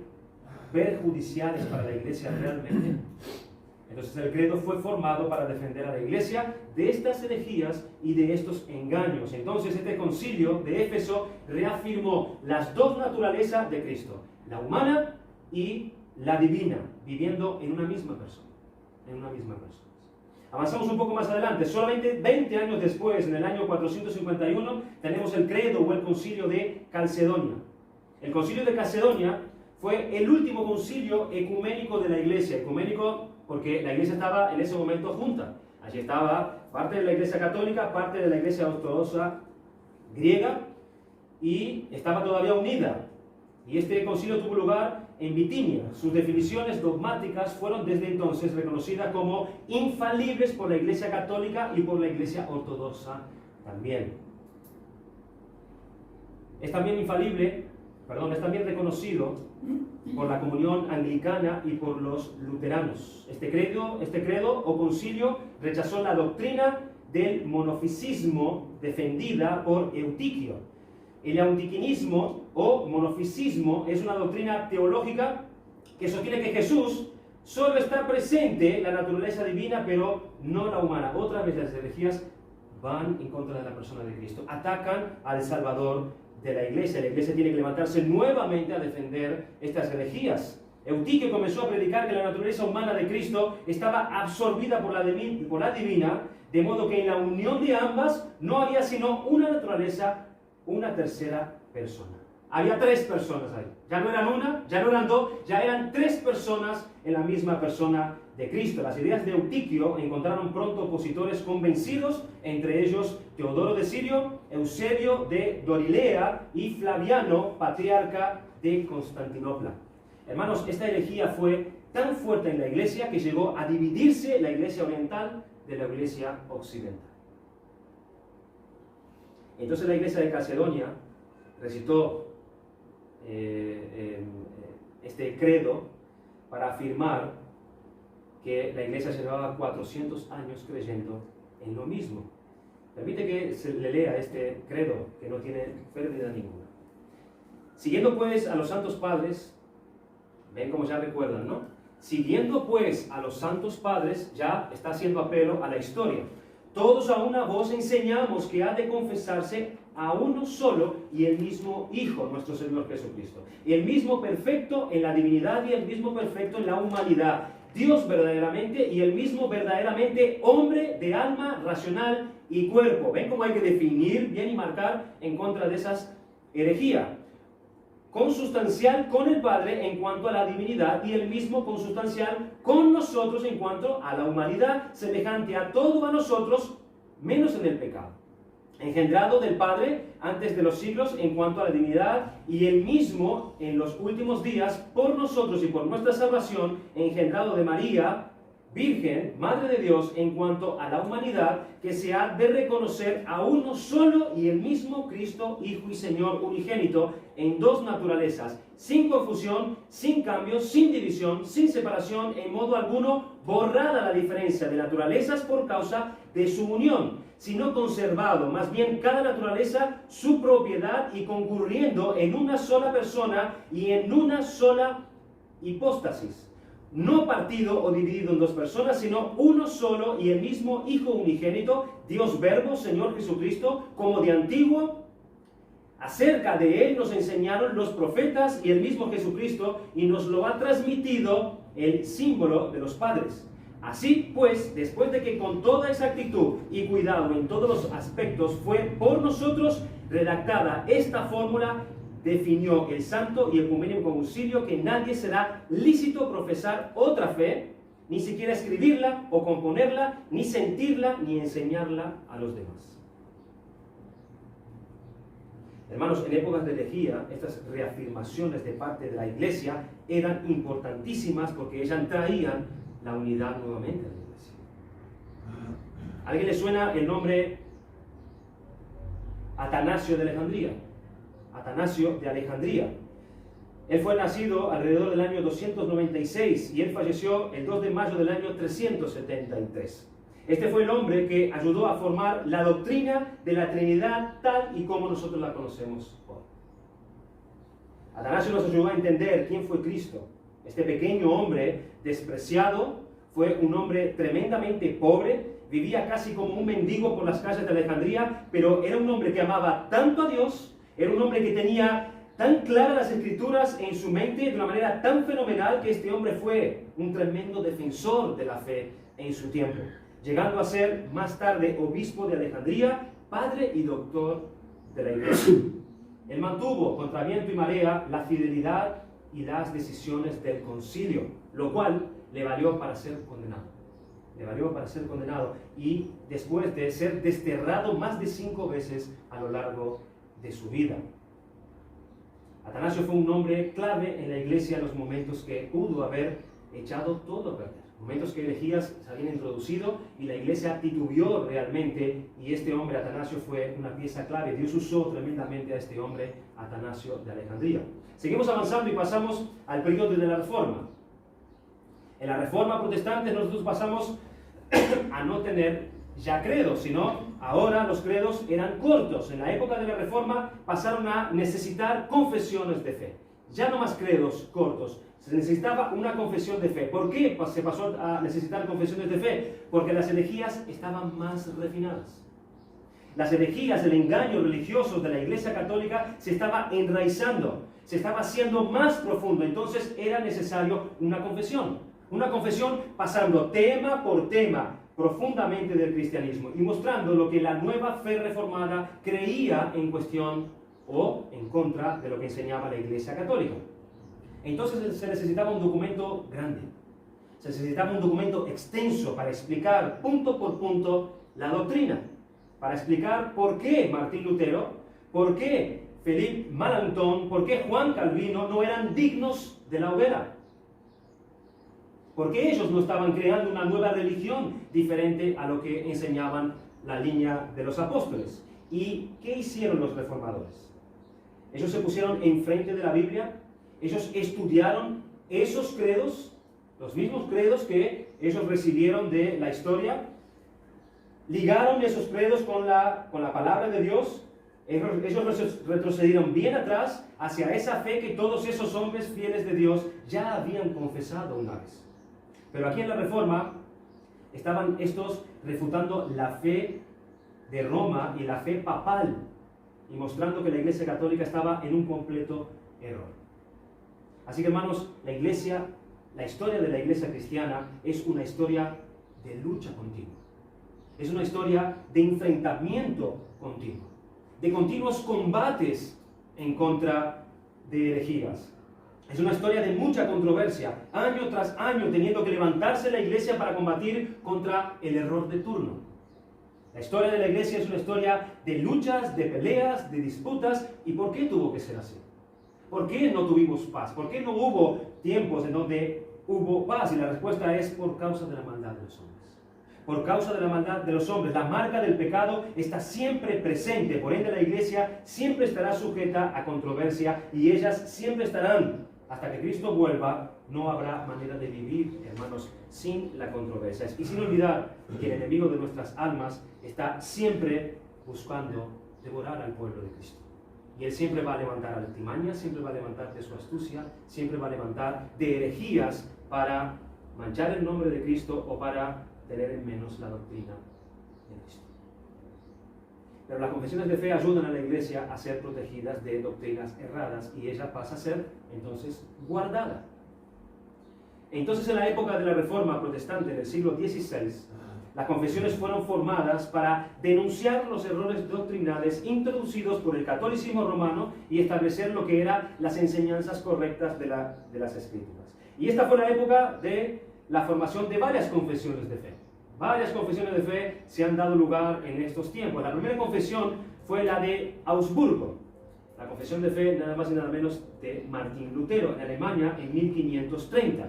perjudiciales para la iglesia realmente. Entonces el credo fue formado para defender a la iglesia de estas herejías y de estos engaños. Entonces este concilio de Éfeso reafirmó las dos naturalezas de Cristo, la humana y la divina, viviendo en una misma persona. En una misma persona. Avanzamos un poco más adelante. Solamente 20 años después, en el año 451, tenemos el credo o el concilio de Calcedonia. El concilio de Calcedonia fue el último concilio ecuménico de la iglesia. Ecuménico porque la iglesia estaba en ese momento junta. Allí estaba parte de la iglesia católica, parte de la iglesia ortodoxa griega, y estaba todavía unida. Y este concilio tuvo lugar en Bitinia. Sus definiciones dogmáticas fueron desde entonces reconocidas como infalibles por la Iglesia Católica y por la Iglesia Ortodoxa también. Es también es también reconocido por la comunión anglicana y por los luteranos. Este credo o concilio rechazó la doctrina del monofisismo defendida por Eutiquio. El eutiquianismo o monofisismo es una doctrina teológica que sostiene que Jesús solo está presente en la naturaleza divina, pero no la humana. Otra vez las herejías van en contra de la persona de Cristo, atacan al Salvador de la Iglesia. La Iglesia tiene que levantarse nuevamente a defender estas herejías. Eutiquio comenzó a predicar que la naturaleza humana de Cristo estaba absorbida por la divina, de modo que en la unión de ambas no había sino una naturaleza, una tercera persona. Había tres personas ahí. Ya no eran una, ya no eran dos, ya eran tres personas en la misma persona de Cristo. Las ideas de Eutiquio encontraron pronto opositores convencidos, entre ellos Teodoro de Sirio, Eusebio de Dorilea y Flaviano, patriarca de Constantinopla. Hermanos, esta herejía fue tan fuerte en la iglesia que llegó a dividirse la iglesia oriental de la iglesia occidental. Entonces la iglesia de Calcedonia recitó este credo para afirmar que la iglesia llevaba 400 años creyendo en lo mismo. Permite que se le lea este credo, que no tiene pérdida ninguna. Siguiendo pues a los santos padres, ven como ya recuerdan, ¿no? Siguiendo pues a los santos padres, ya está haciendo apelo a la historia. Todos a una voz enseñamos que ha de confesarse a uno solo y el mismo Hijo, nuestro Señor Jesucristo. Y el mismo perfecto en la divinidad y el mismo perfecto en la humanidad. Dios verdaderamente y el mismo verdaderamente hombre de alma, racional y cuerpo. ¿Ven cómo hay que definir bien y marcar en contra de esas herejías? Consustancial con el Padre en cuanto a la divinidad y el mismo consustancial con nosotros en cuanto a la humanidad, semejante a todos a nosotros, menos en el pecado. Engendrado del Padre antes de los siglos en cuanto a la divinidad y el mismo en los últimos días por nosotros y por nuestra salvación, engendrado de María, Virgen, Madre de Dios, en cuanto a la humanidad, que se ha de reconocer a uno solo y el mismo Cristo, Hijo y Señor unigénito, en dos naturalezas, sin confusión, sin cambio, sin división, sin separación, en modo alguno, borrada la diferencia de naturalezas por causa de su unión, sino conservado, más bien cada naturaleza su propiedad y concurriendo en una sola persona y en una sola hipóstasis. No partido o dividido en dos personas, sino uno solo y el mismo Hijo unigénito, Dios Verbo, Señor Jesucristo, como de antiguo. Acerca de Él nos enseñaron los profetas y el mismo Jesucristo, y nos lo ha transmitido el símbolo de los padres. Así pues, después de que con toda exactitud y cuidado en todos los aspectos fue por nosotros redactada esta fórmula, definió el Santo y Ecuménico Concilio que nadie será lícito profesar otra fe, ni siquiera escribirla o componerla, ni sentirla, ni enseñarla a los demás. Hermanos, en épocas de herejía, estas reafirmaciones de parte de la Iglesia eran importantísimas porque ellas traían la unidad nuevamente a la Iglesia. ¿A alguien le suena el nombre Atanasio de Alejandría? Atanasio de Alejandría. Él fue nacido alrededor del año 296 y él falleció el 2 de mayo del año 373. Este fue el hombre que ayudó a formar la doctrina de la Trinidad tal y como nosotros la conocemos hoy. Atanasio nos ayudó a entender quién fue Cristo. Este pequeño hombre despreciado fue un hombre tremendamente pobre, vivía casi como un mendigo por las calles de Alejandría, pero era un hombre que amaba tanto a Dios. Era un hombre que tenía tan claras las escrituras en su mente de una manera tan fenomenal que este hombre fue un tremendo defensor de la fe en su tiempo, llegando a ser más tarde obispo de Alejandría, padre y doctor de la iglesia. Él mantuvo contra viento y marea la fidelidad y las decisiones del concilio, lo cual le valió para ser condenado. Le valió para ser condenado y después de ser desterrado más de 5 veces a lo largo de su vida. Atanasio fue un hombre clave en la iglesia en los momentos que pudo haber echado todo a perder. Momentos que herejías se habían introducido y la iglesia titubeó realmente, y este hombre, Atanasio, fue una pieza clave. Dios usó tremendamente a este hombre, Atanasio de Alejandría. Seguimos avanzando y pasamos al periodo de la Reforma. En la Reforma protestante nosotros pasamos a no tener ya credos, sino ahora los credos eran cortos. En la época de la Reforma pasaron a necesitar confesiones de fe. Ya no más credos cortos, se necesitaba una confesión de fe. ¿Por qué se pasó a necesitar confesiones de fe? Porque las herejías estaban más refinadas. Las herejías, el engaño religioso de la Iglesia Católica se estaba enraizando, se estaba haciendo más profundo. Entonces era necesario una confesión pasando tema por tema profundamente del cristianismo y mostrando lo que la nueva fe reformada creía en cuestión o en contra de lo que enseñaba la Iglesia Católica. Entonces se necesitaba un documento grande, se necesitaba un documento extenso para explicar punto por punto la doctrina, para explicar por qué Martín Lutero, por qué Philippe Melanchthon, por qué Juan Calvino no eran dignos de la hoguera. Porque ellos no estaban creando una nueva religión diferente a lo que enseñaban la línea de los apóstoles. ¿Y qué hicieron los reformadores? Ellos se pusieron enfrente de la Biblia, ellos estudiaron esos credos, los mismos credos que ellos recibieron de la historia, ligaron esos credos con la palabra de Dios. Ellos retrocedieron bien atrás hacia esa fe que todos esos hombres fieles de Dios ya habían confesado una vez. Pero aquí en la Reforma estaban estos refutando la fe de Roma y la fe papal y mostrando que la Iglesia Católica estaba en un completo error. Así que, hermanos, la historia de la Iglesia cristiana es una historia de lucha continua. Es una historia de enfrentamiento continuo, de continuos combates en contra de herejías. Es una historia de mucha controversia, año tras año teniendo que levantarse la iglesia para combatir contra el error de turno. La historia de la iglesia es una historia de luchas, de peleas, de disputas. ¿Y por qué tuvo que ser así? ¿Por qué no tuvimos paz? ¿Por qué no hubo tiempos en donde hubo paz? Y la respuesta es por causa de la maldad de los hombres. Por causa de la maldad de los hombres. La marca del pecado está siempre presente. Por ende, la iglesia siempre estará sujeta a controversia y ellas siempre estarán. Hasta que Cristo vuelva, no habrá manera de vivir, hermanos, sin la controversia. Y sin olvidar que el enemigo de nuestras almas está siempre buscando devorar al pueblo de Cristo. Y él siempre va a levantar artimañas, siempre va a levantar de su astucia, siempre va a levantar de herejías para manchar el nombre de Cristo o para tener en menos la doctrina de Cristo. Pero las confesiones de fe ayudan a la iglesia a ser protegidas de doctrinas erradas y ella pasa a ser entonces guardada. Entonces, en la época de la Reforma protestante del siglo XVI, las confesiones fueron formadas para denunciar los errores doctrinales introducidos por el catolicismo romano y establecer lo que eran las enseñanzas correctas de las Escrituras. Y esta fue la época de la formación de varias confesiones de fe. Varias confesiones de fe se han dado lugar en estos tiempos. La primera confesión fue la de Augsburgo, la confesión de fe nada más y nada menos de Martín Lutero, en Alemania en 1530.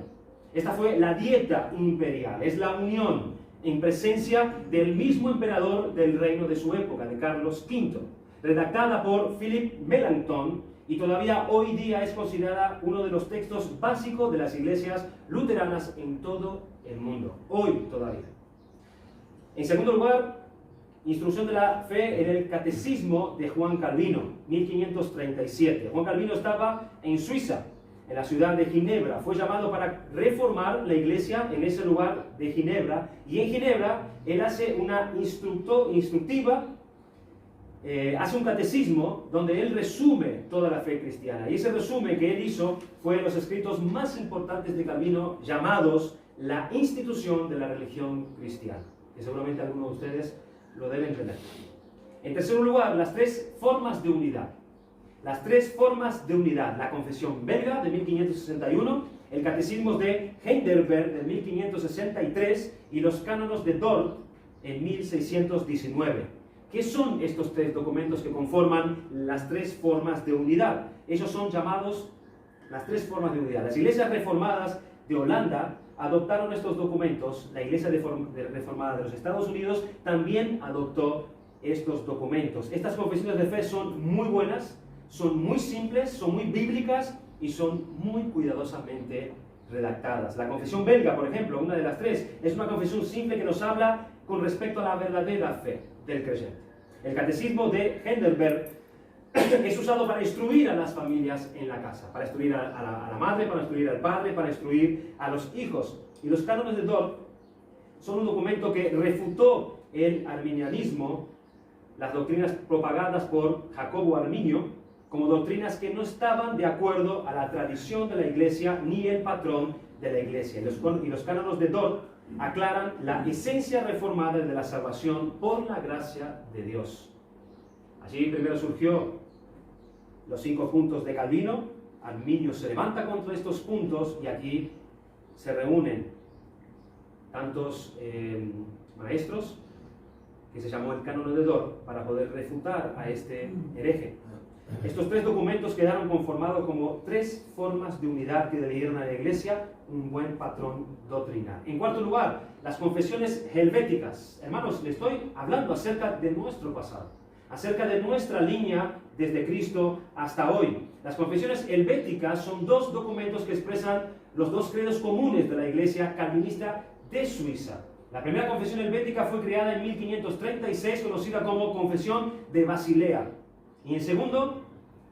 Esta fue la dieta imperial, es la unión en presencia del mismo emperador del reino de su época, de Carlos V, redactada por Philippe Melanchthon, y todavía hoy día es considerada uno de los textos básicos de las iglesias luteranas en todo el mundo, hoy todavía. En segundo lugar, instrucción de la fe en el catecismo de Juan Calvino, 1537. Juan Calvino estaba en Suiza, en la ciudad de Ginebra. Fue llamado para reformar la iglesia en ese lugar de Ginebra. Y en Ginebra, él hace una instructiva, hace un catecismo donde él resume toda la fe cristiana. Y ese resumen que él hizo fue los escritos más importantes de Calvino, llamados la institución de la religión cristiana, que seguramente algunos de ustedes lo deben tener. En tercer lugar, las tres formas de unidad. Las tres formas de unidad. La confesión belga de 1561, el catecismo de Heidelberg de 1563 y los cánones de Dort en 1619. ¿Qué son estos tres documentos que conforman las tres formas de unidad? Ellos son llamados las tres formas de unidad. Las iglesias reformadas de Holanda adoptaron estos documentos. La iglesia reformada de los Estados Unidos también adoptó estos documentos. Estas confesiones de fe son muy buenas, son muy simples, son muy bíblicas y son muy cuidadosamente redactadas. La confesión belga, por ejemplo, una de las tres, es una confesión simple que nos habla con respecto a la verdadera fe del creyente. El catecismo de Heidelberg es usado para instruir a las familias en la casa, para instruir a la madre, para instruir al padre, para instruir a los hijos. Y los cánones de Dort son un documento que refutó el arminianismo, las doctrinas propagadas por Jacobo Arminio, como doctrinas que no estaban de acuerdo a la tradición de la iglesia ni el patrón de la iglesia. Y los cánones de Dort aclaran la esencia reformada de la salvación por la gracia de Dios. Allí primero surgió los 5 puntos de Calvino. Arminio se levanta contra estos puntos y aquí se reúnen tantos maestros que se llamó el Cánon de Dort para poder refutar a este hereje. Estos tres documentos quedaron conformados como tres formas de unidad que le dieron a la iglesia un buen patrón doctrinal. En cuarto lugar, las confesiones helvéticas. Hermanos, le estoy hablando acerca de nuestro pasado, acerca de nuestra línea desde Cristo hasta hoy. Las confesiones helvéticas son dos documentos que expresan los dos credos comunes de la iglesia calvinista de Suiza. La primera confesión helvética fue creada en 1536, conocida como Confesión de Basilea. Y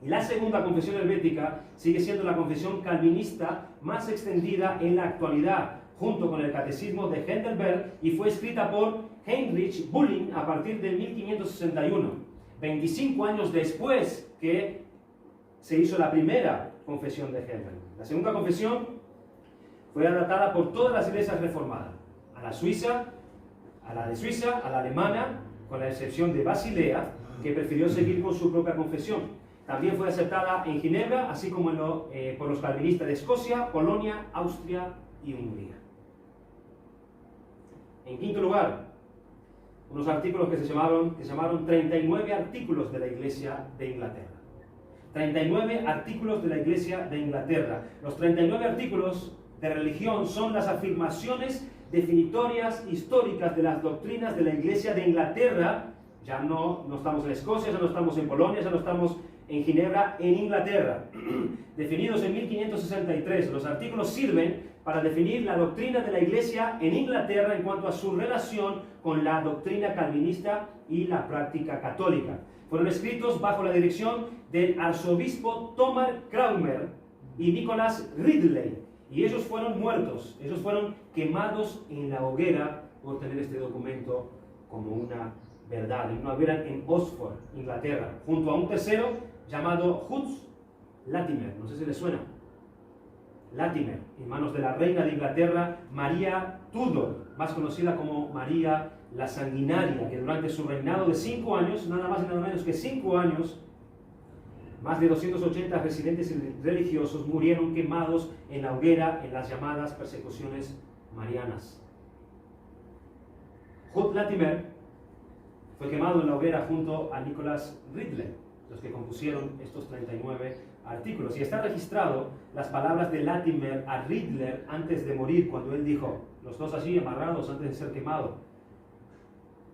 la segunda confesión helvética sigue siendo la confesión calvinista más extendida en la actualidad, junto con el catecismo de Heidelberg, y fue escrita por Heinrich Bulling a partir de 1561, 25 años después que se hizo la primera confesión de Heidelberg. La segunda confesión fue adaptada por todas las iglesias reformadas, a la de Suiza, a la alemana, con la excepción de Basilea, que prefirió seguir con su propia confesión. También fue aceptada en Ginebra, así como por los calvinistas de Escocia, Polonia, Austria y Hungría. En quinto lugar, unos artículos que se llamaron 39 artículos de la Iglesia de Inglaterra. 39 artículos de la Iglesia de Inglaterra. Los 39 artículos de religión son las afirmaciones definitorias históricas de las doctrinas de la Iglesia de Inglaterra. Ya no estamos en Escocia, ya no estamos en Polonia, ya no estamos en Ginebra, en Inglaterra. Definidos en 1563, los artículos sirven para definir la doctrina de la Iglesia en Inglaterra en cuanto a su relación con la doctrina calvinista y la práctica católica. Fueron escritos bajo la dirección del arzobispo Thomas Cranmer y Nicholas Ridley, y ellos fueron muertos, ellos fueron quemados en la hoguera por tener este documento como una verdad, en una hoguera en Oxford, Inglaterra, junto a un tercero llamado Hughes Latimer. No sé si les suena. Latimer, en manos de la reina de Inglaterra, María Tudor, más conocida como María la Sanguinaria, que durante su reinado de 5 años, nada más y nada menos que 5 años, más de 280 residentes y religiosos murieron quemados en la hoguera en las llamadas persecuciones marianas. Hugh Latimer fue quemado en la hoguera junto a Nicholas Ridley, los que compusieron estos 39 artículos. Y está registrado las palabras de Latimer a Ridley antes de morir, cuando él dijo, los dos allí amarrados antes de ser quemado: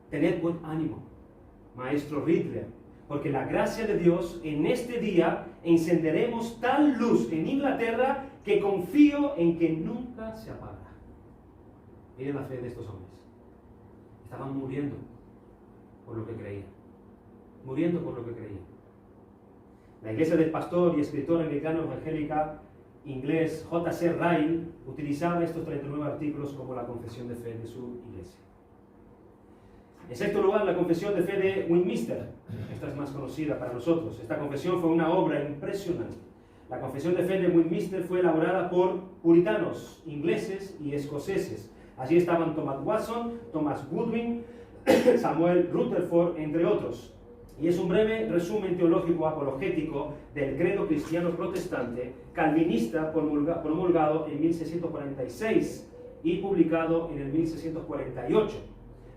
tened buen ánimo, maestro Ridley, porque la gracia de Dios en este día encenderemos tal luz en Inglaterra que confío en que nunca se apaga. Miren la fe de estos hombres. Estaban muriendo por lo que creían. Muriendo por lo que creían. La iglesia del pastor y escritor americano evangélica inglés J.C. Ryle utilizaba estos 39 artículos como la confesión de fe de su iglesia. En sexto lugar, la confesión de fe de Westminster. Esta es más conocida para nosotros. Esta confesión fue una obra impresionante. La confesión de fe de Westminster fue elaborada por puritanos ingleses y escoceses. Allí estaban Thomas Watson, Thomas Goodwin, Samuel Rutherford, entre otros. Y es un breve resumen teológico apologético del credo cristiano protestante calvinista promulgado en 1646 y publicado en el 1648.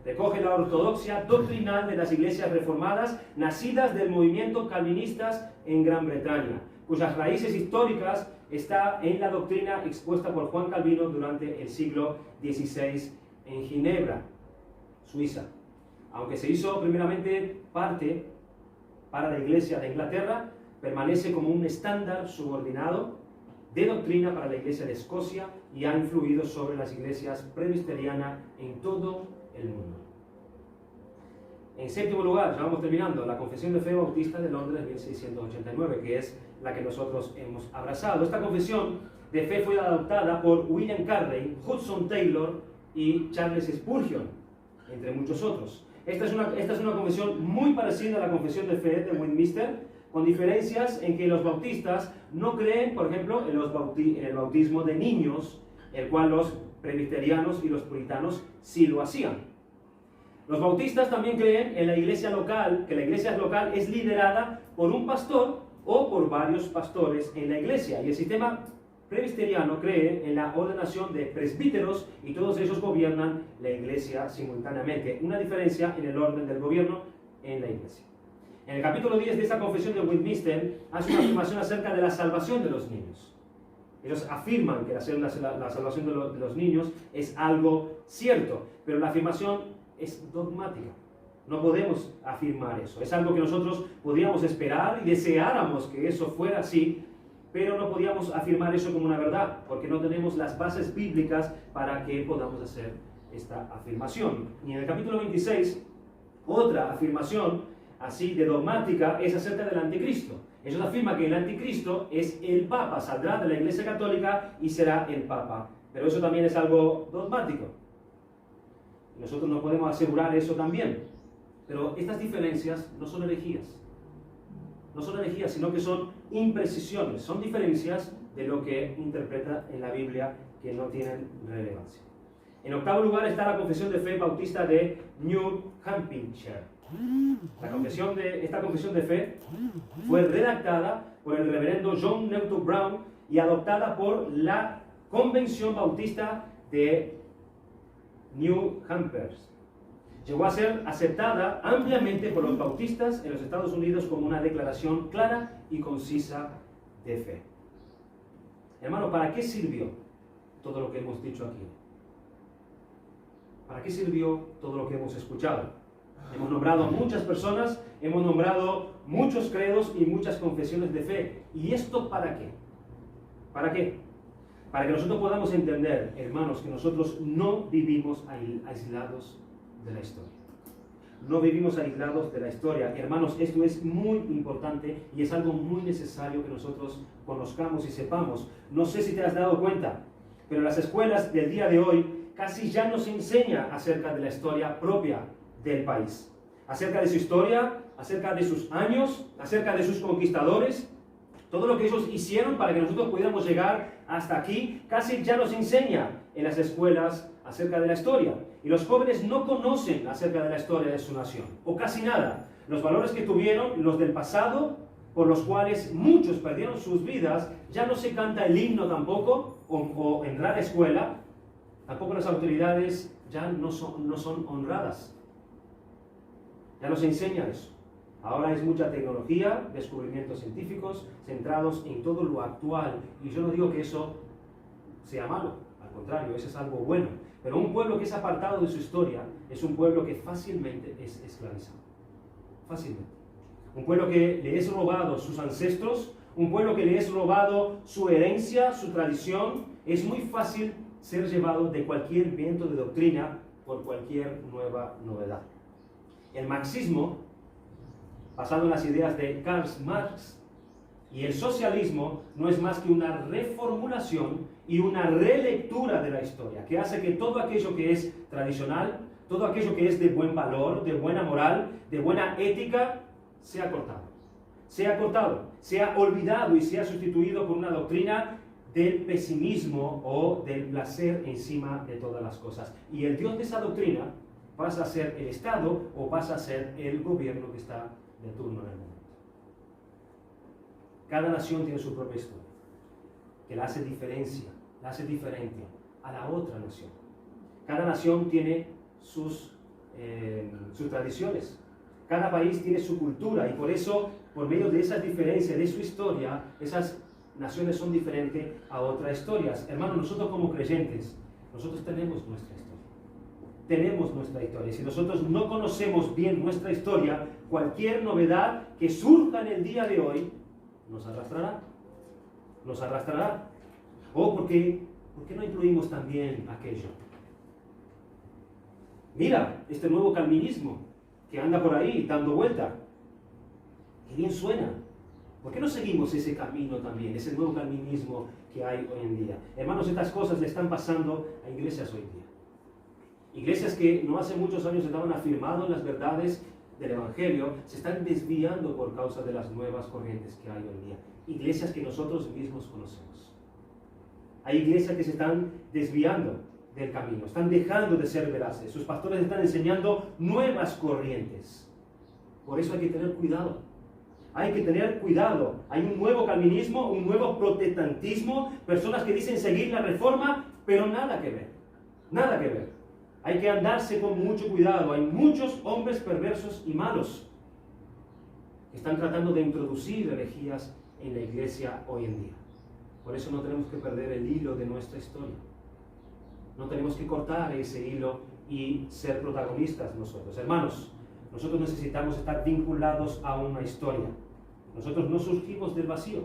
Recoge la ortodoxia doctrinal de las iglesias reformadas nacidas del movimiento calvinistas en Gran Bretaña, cuyas raíces históricas está en la doctrina expuesta por Juan Calvino durante el siglo XVI en Ginebra, Suiza. Aunque se hizo primeramente parte para la Iglesia de Inglaterra, permanece como un estándar subordinado de doctrina para la Iglesia de Escocia y ha influido sobre las iglesias presbiterianas en todo el mundo. En séptimo lugar, ya vamos terminando, la Confesión de Fe Bautista de Londres 1689, que es la que nosotros hemos abrazado. Esta confesión de fe fue adoptada por William Carey, Hudson Taylor y Charles Spurgeon, entre muchos otros. Esta es una confesión muy parecida a la Confesión de Fe de Westminster, con diferencias en que los bautistas no creen, por ejemplo, en el bautismo de niños, el cual los presbiterianos y los puritanos sí lo hacían. Los bautistas también creen en la iglesia local, que la iglesia local es liderada por un pastor o por varios pastores en la iglesia. Y el sistema presbiteriano cree en la ordenación de presbíteros y todos ellos gobiernan la iglesia simultáneamente. Una diferencia en el orden del gobierno en la iglesia. En el capítulo 10 de esta confesión de Westminster hace una afirmación acerca de la salvación de los niños. Ellos afirman que la salvación de los niños es algo cierto, pero la afirmación es dogmática. No podemos afirmar eso. Es algo que nosotros podríamos esperar y deseáramos que eso fuera así, pero no podíamos afirmar eso como una verdad, porque no tenemos las bases bíblicas para que podamos hacer esta afirmación. Y en el capítulo 26, otra afirmación así de dogmática es acerca del anticristo. Ellos afirman que el anticristo es el Papa, saldrá de la Iglesia Católica y será el Papa. Pero eso también es algo dogmático. Nosotros no podemos asegurar eso también. Pero estas diferencias no son herejías. No son herejías, sino que son imprecisiones. Son diferencias de lo que interpreta en la Biblia que no tienen relevancia. En octavo lugar está la Confesión de Fe Bautista de New Hampshire. Esta confesión de fe fue redactada por el reverendo John Newton Brown y adoptada por la Convención Bautista de New Hampshire. Llegó a ser aceptada ampliamente por los bautistas en los Estados Unidos como una declaración clara y concisa de fe. Hermano, ¿para qué sirvió todo lo que hemos dicho aquí? ¿Para qué sirvió todo lo que hemos escuchado? Hemos nombrado a muchas personas, hemos nombrado muchos credos y muchas confesiones de fe. ¿Y esto para qué? ¿Para qué? Para que nosotros podamos entender, hermanos, que nosotros no vivimos aislados de la historia. No vivimos aislados de la historia. Hermanos, esto es muy importante y es algo muy necesario que nosotros conozcamos y sepamos. No sé si te has dado cuenta, pero en las escuelas del día de hoy casi ya no se enseña acerca de la historia propia del país, acerca de su historia, acerca de sus años, acerca de sus conquistadores, todo lo que ellos hicieron para que nosotros pudiéramos llegar hasta aquí, casi ya nos enseña en las escuelas acerca de la historia. Y los jóvenes no conocen acerca de la historia de su nación, o casi nada. Los valores que tuvieron, los del pasado, por los cuales muchos perdieron sus vidas, ya no se canta el himno tampoco, o en rara escuela, tampoco las autoridades ya no son honradas. Ya nos enseña eso. Ahora es mucha tecnología, descubrimientos científicos centrados en todo lo actual. Y yo no digo que eso sea malo, al contrario, eso es algo bueno. Pero un pueblo que es apartado de su historia es un pueblo que fácilmente es esclavizado. Fácilmente. Un pueblo que le es robado sus ancestros, un pueblo que le es robado su herencia, su tradición, es muy fácil ser llevado de cualquier viento de doctrina por cualquier nueva novedad. El marxismo, basado en las ideas de Karl Marx, y el socialismo no es más que una reformulación y una relectura de la historia, que hace que todo aquello que es tradicional, todo aquello que es de buen valor, de buena moral, de buena ética, sea cortado, sea olvidado y sea sustituido por una doctrina del pesimismo o del placer encima de todas las cosas. Y el Dios de esa doctrina pasa a ser el Estado o pasa a ser el gobierno que está de turno en el mundo. Cada nación tiene su propia historia, que la hace diferente a la otra nación. Cada nación tiene sus sus tradiciones. Cada país tiene su cultura y por eso, por medio de esas diferencias de su historia, esas naciones son diferentes a otras historias. Hermanos, nosotros como creyentes, nosotros tenemos nuestra historia. Tenemos nuestra historia. Si nosotros no conocemos bien nuestra historia, cualquier novedad que surja en el día de hoy nos arrastrará. Nos arrastrará. ¿Por qué no incluimos también aquello? Mira, este nuevo calvinismo que anda por ahí dando vuelta. Qué bien suena. ¿Por qué no seguimos ese camino también, ese nuevo calvinismo que hay hoy en día? Hermanos, estas cosas le están pasando a iglesias hoy en día. Iglesias que no hace muchos años estaban afirmando en las verdades del Evangelio, se están desviando por causa de las nuevas corrientes que hay hoy en día. Iglesias que nosotros mismos conocemos. Hay iglesias que se están desviando del camino, están dejando de ser veraces. Sus pastores están enseñando nuevas corrientes. Por eso hay que tener cuidado. Hay que tener cuidado. Hay un nuevo calvinismo, un nuevo protestantismo, personas que dicen seguir la reforma, pero nada que ver. Nada que ver. Hay que andarse con mucho cuidado. Hay muchos hombres perversos y malos que están tratando de introducir herejías en la iglesia hoy en día. Por eso no tenemos que perder el hilo de nuestra historia. No tenemos que cortar ese hilo y ser protagonistas nosotros. Hermanos, nosotros necesitamos estar vinculados a una historia. Nosotros no surgimos del vacío.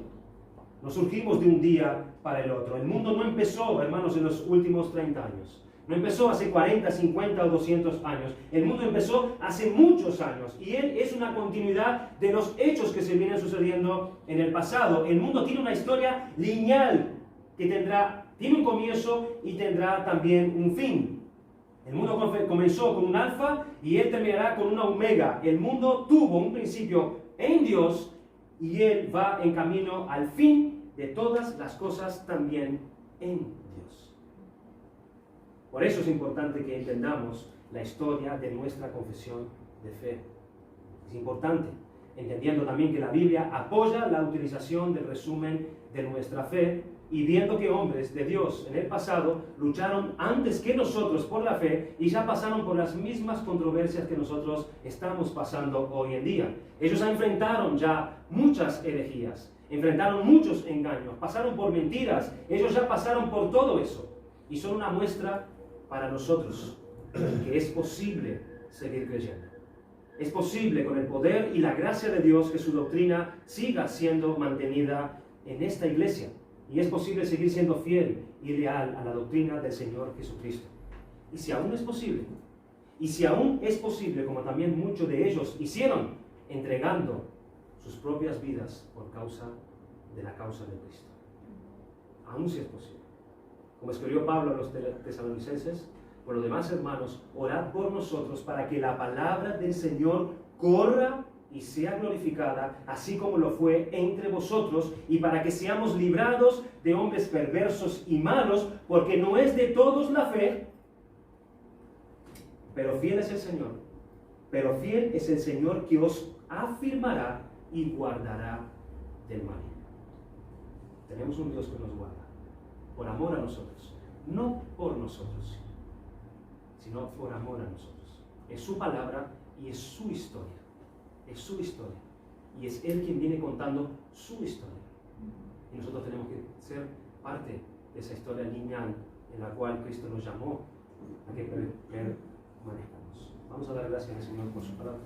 No surgimos de un día para el otro. El mundo no empezó, hermanos, en los últimos 30 años. No empezó hace 40, 50 o 200 años. El mundo empezó hace muchos años. Y él es una continuidad de los hechos que se vienen sucediendo en el pasado. El mundo tiene una historia lineal que tiene un comienzo y tendrá también un fin. El mundo comenzó con un alfa y él terminará con una omega. El mundo tuvo un principio en Dios y él va en camino al fin de todas las cosas también en Dios. Por eso es importante que entendamos la historia de nuestra confesión de fe. Es importante, entendiendo también que la Biblia apoya la utilización del resumen de nuestra fe y viendo que hombres de Dios en el pasado lucharon antes que nosotros por la fe y ya pasaron por las mismas controversias que nosotros estamos pasando hoy en día. Ellos enfrentaron ya muchas herejías, enfrentaron muchos engaños, pasaron por mentiras, ellos ya pasaron por todo eso y son una muestra para nosotros que es posible seguir creyendo. Es posible con el poder y la gracia de Dios que su doctrina siga siendo mantenida en esta iglesia. Y es posible seguir siendo fiel y leal a la doctrina del Señor Jesucristo. Y si aún es posible, como también muchos de ellos hicieron, entregando sus propias vidas por causa de la causa de Cristo. Aún si es posible. Como escribió Pablo a los tesalonicenses, por lo demás, hermanos, orad por nosotros para que la palabra del Señor corra y sea glorificada, así como lo fue entre vosotros, y para que seamos librados de hombres perversos y malos, porque no es de todos la fe, pero fiel es el Señor. Pero fiel es el Señor que os afirmará y guardará del mal. Tenemos un Dios que nos guarda, por amor a nosotros, no por nosotros, sino por amor a nosotros. Es su palabra y es su historia. Es su historia. Y es Él quien viene contando su historia. Y nosotros tenemos que ser parte de esa historia lineal en la cual Cristo nos llamó a que permanezcamos. Vamos a dar gracias al Señor por su palabra.